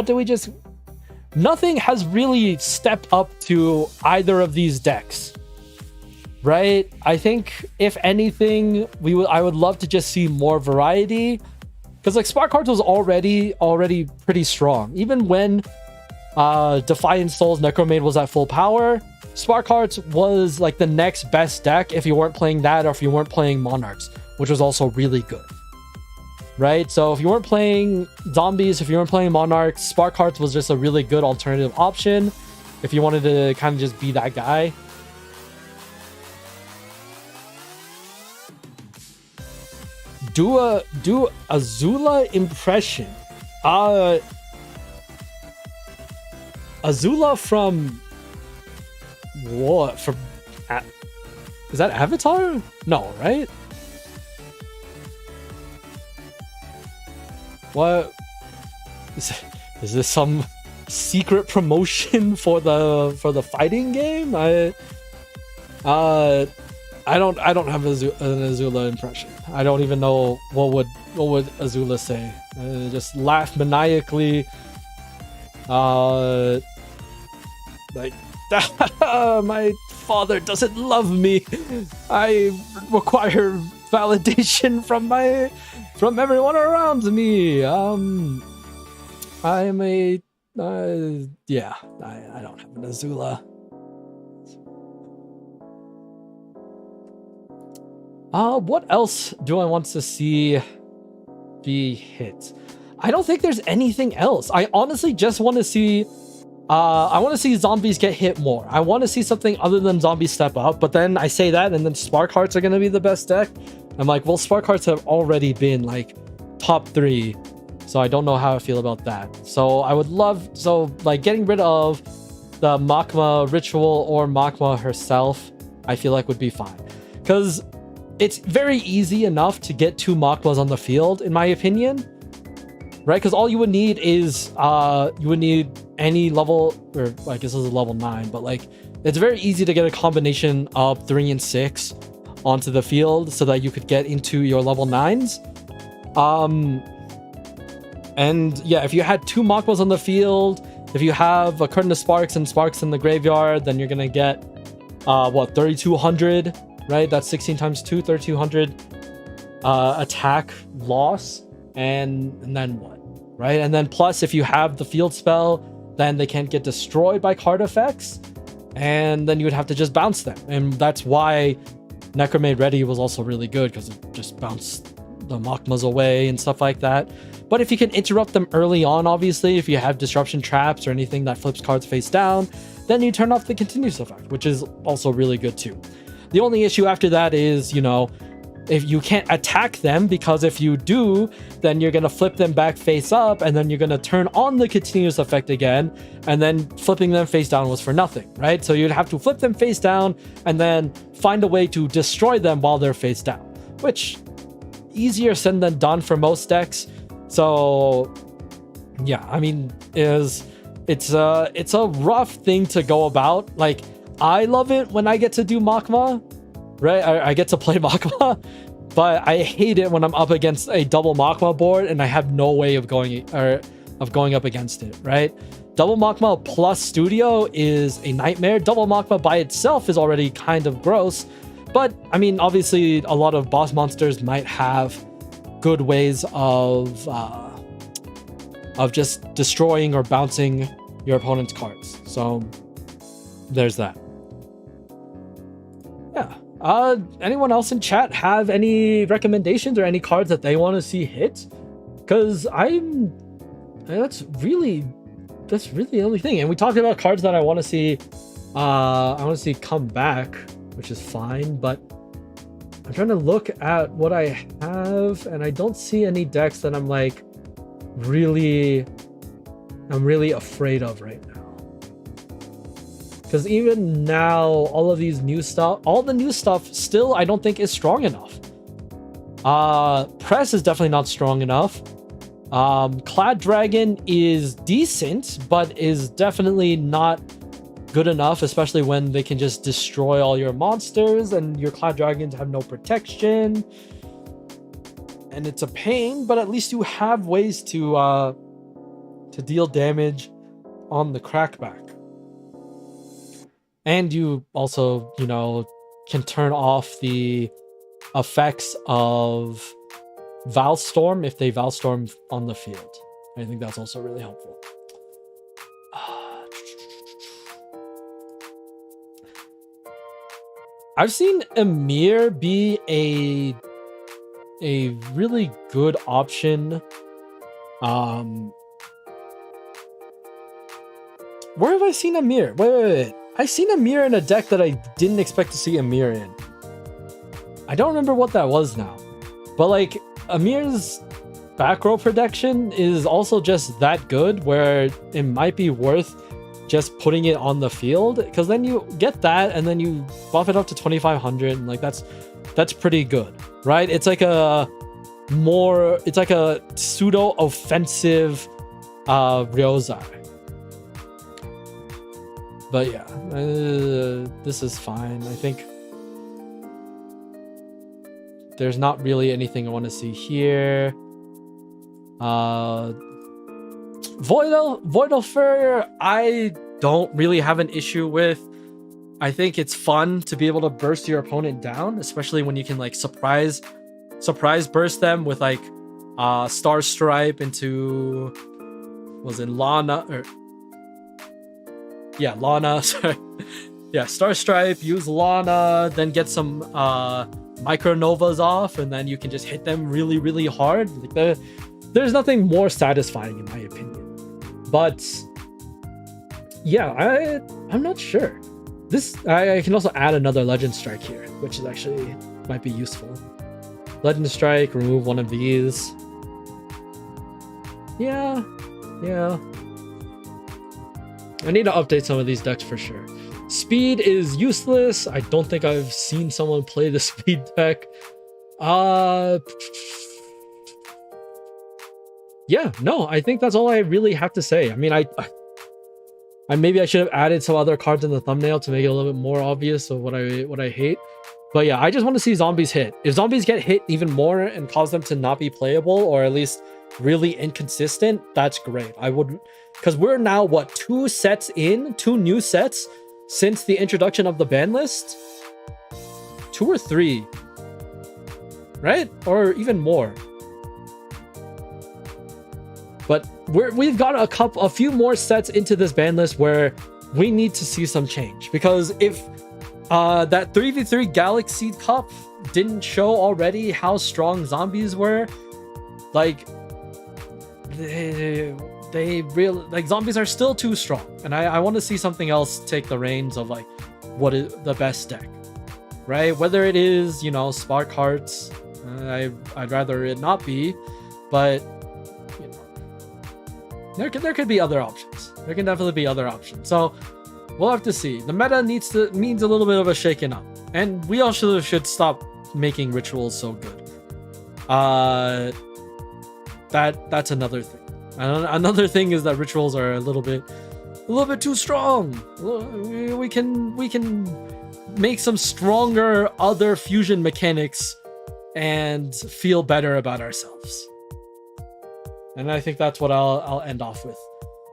do we just... Nothing has really stepped up to either of these decks, right? I think if anything, I would love to just see more variety, because like Spark Hearts was already pretty strong. Even when Defiant Souls Necromaid was at full power, Spark Hearts was like the next best deck if you weren't playing that, or if you weren't playing Monarchs, which was also really good, right? So if you weren't playing zombies, if you weren't playing Monarchs, Spark Hearts was just a really good alternative option if you wanted to kind of just be that guy. Do Azula impression. Azula from what? From is that Avatar? No, right? What is this? Some secret promotion for the fighting game? I don't have an Azula impression. I don't even know what would Azula say. Just laugh maniacally. Like, my father doesn't love me. I require validation from everyone around me. I am a yeah. I don't have an Azula. What else do I want to see be hit? I don't think there's anything else. I honestly just want to see I want to see zombies get hit more. I want to see something other than zombies step up, but then I say that and then Spark Hearts are going to be the best deck. I'm like, well, Spark Hearts have already been like top 3, so I don't know how I feel about that. So I would love, so like getting rid of the Makma Ritual or Makma herself, I feel like would be fine. Because it's very easy enough to get 2 Makmas on the field, in my opinion. Right? Because all you would need is, you would need any level, or I guess this is level 9, but like, it's very easy to get a combination of 3 and 6 onto the field so that you could get into your level 9s. And yeah, if you had 2 Makmas on the field, if you have a Curtain of Sparks and Sparks in the graveyard, then you're gonna get, 3,200, right? That's 16 times 2, 3,200 attack loss, and then what? Right? And then plus, if you have the field spell, then they can't get destroyed by card effects, and then you would have to just bounce them. And that's why Necromade Ready was also really good, because it just bounced the Makmas away and stuff like that. But if you can interrupt them early on, obviously, if you have disruption traps or anything that flips cards face down, then you turn off the continuous effect, which is also really good too. The only issue after that is, you know, if you can't attack them, because if you do, then you're going to flip them back face up, and then you're going to turn on the continuous effect again, and then flipping them face down was for nothing, right? So you'd have to flip them face down and then find a way to destroy them while they're face down, which easier said than done for most decks. So yeah, I mean, it's a rough thing to go about. Like, I love it when I get to do Makma, right? I get to play Makma, but I hate it when I'm up against a double Makma board and I have no way of going up against it, right? Double Makma plus Studio is a nightmare. Double Makma by itself is already kind of gross, but I mean, obviously a lot of boss monsters might have good ways of just destroying or bouncing your opponent's cards. So there's that. Yeah. Anyone else in chat have any recommendations or any cards that they want to see hit? Because that's really the only thing. And we talked about cards that I want to see come back, which is fine, but I'm trying to look at what I have, and I don't see any decks that I'm like really afraid of right now. Because even now, all the new stuff still I don't think is strong enough. Press is definitely not strong enough. Clad Dragon is decent, but is definitely not good enough, especially when they can just destroy all your monsters and your Clad Dragons have no protection. And it's a pain, but at least you have ways to deal damage on the crackback. And you also, you know, can turn off the effects of Valstorm if they Valstorm on the field. I think that's also really helpful. I've seen Emir be a really good option. Where have I seen Emir? Wait. I seen Emir in a deck that I didn't expect to see Emir in. I don't remember what that was now. But like, Emir's back row protection is also just that good, where it might be worth just putting it on the field, because then you get that and then you buff it up to 2,500, and like that's pretty good, right? It's like a pseudo offensive Ryozai. But yeah, this is fine. I think there's not really anything I want to see here. Voidolfer, I don't really have an issue with. I think it's fun to be able to burst your opponent down, especially when you can like surprise burst them with like Star Stripe into, was it Lana, or Lana, sorry. Yeah, Star Stripe, use Lana, then get some micronovas off and then you can just hit them really, really hard. Like there's nothing more satisfying in my opinion. But yeah, I'm not sure. I can also add another Legend Strike here, which is actually might be useful. Legend Strike, remove one of these. Yeah. I need to update some of these decks for sure. Speed is useless. I don't think I've seen someone play the speed deck. Yeah, no, I think that's all I really have to say. I mean, I maybe I should have added some other cards in the thumbnail to make it a little bit more obvious of what I hate. But yeah, I just want to see zombies hit. If zombies get hit even more and cause them to not be playable, or at least really inconsistent, that's great. I would, because we're now what, 2 new sets since the introduction of the ban list? 2 or 3, right? Or even more. But we've got a few more sets into this ban list where we need to see some change, because if that 3v3 Galaxy Cup didn't show already how strong zombies were, like they really, like, zombies are still too strong, and I want to see something else take the reins of like what is the best deck, right? Whether it is, you know, Spark Hearts, I'd rather it not be, but you know, there could be other options. There can definitely be other options. So we'll have to see. The meta needs a little bit of a shaking up, and we also should stop making rituals so good. That's another thing. Another thing is that rituals are a little bit too strong. We can make some stronger other fusion mechanics and feel better about ourselves. And I think that's what I'll end off with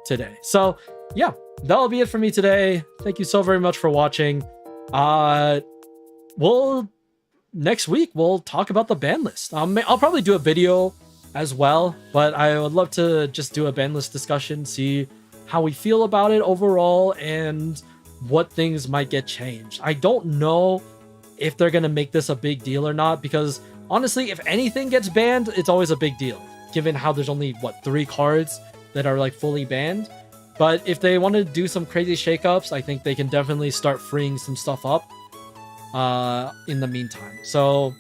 today. So yeah, that'll be it for me today. Thank you so very much for watching. Next week we'll talk about the ban list. I'll probably do a video as well, but I would love to just do a ban list discussion, see how we feel about it overall and what things might get changed. I don't know if they're gonna make this a big deal or not, because honestly, if anything gets banned, it's always a big deal, given how there's only 3 cards that are like fully banned. But if they want to do some crazy shakeups, I think they can definitely start freeing some stuff up in the meantime. So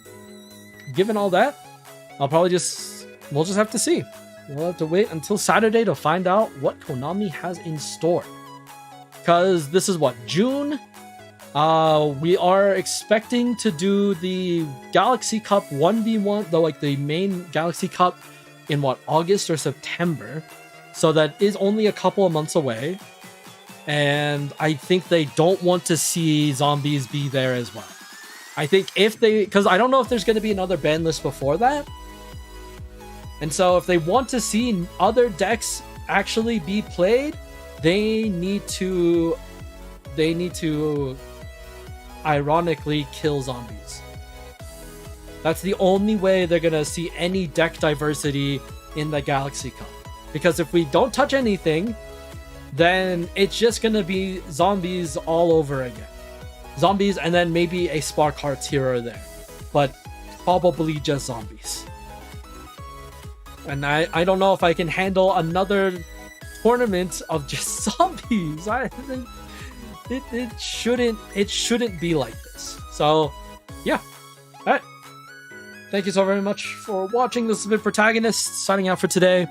given all that, we'll just have to see. We'll have to wait until Saturday to find out what Konami has in store. Because this is what, June? We are expecting to do the Galaxy Cup 1v1, the main Galaxy Cup in August or September. So that is only a couple of months away. And I think they don't want to see zombies be there as well. I think because I don't know if there's going to be another ban list before that. And so if they want to see other decks actually be played, they need to ironically kill zombies. That's the only way they're going to see any deck diversity in the Galaxy Cup. Because if we don't touch anything, then it's just going to be zombies all over again. Zombies and then maybe a Spark Hearts here or there. But probably just zombies. And I don't know if I can handle another tournament of just zombies. I think it shouldn't be like this. So yeah. Alright. Thank you so very much for watching. This has been Protagonist signing out for today.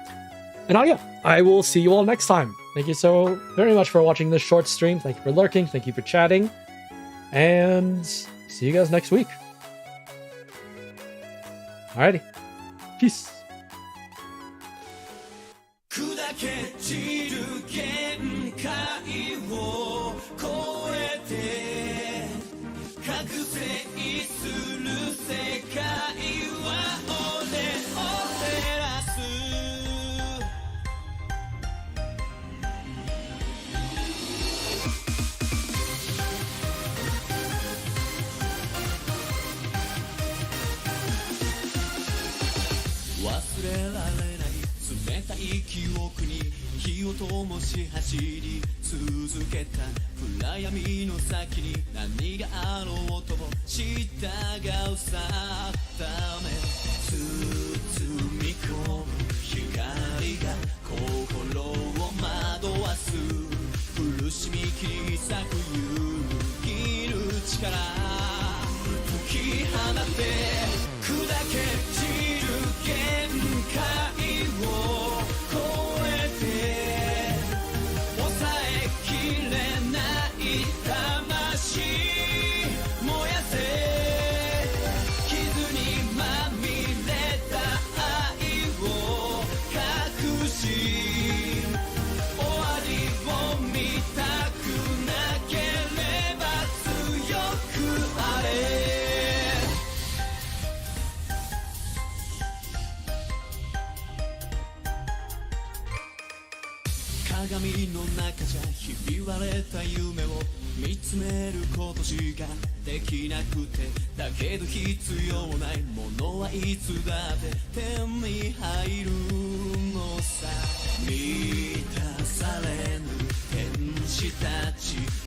And I will see you all next time. Thank you so very much for watching this short stream. Thank you for lurking. Thank you for chatting. And see you guys next week. Alrighty. Peace. 砕け散る限界を越えて覚醒する世界は俺を照らす忘れられない冷たたい記憶に火を灯し走り続けた暗闇の先に何があろうとも従うさため包み込む光が心を惑わす苦しみ切り裂く勇気る力解き放って砕け散る限界を超えて抑えきれない魂燃やせ傷にまみれた愛を隠し終わりを見たくなければ強くあれ鏡の中じゃひび割れた夢を見つめることしかできなくてだけど必要ないものはいつだって手に入る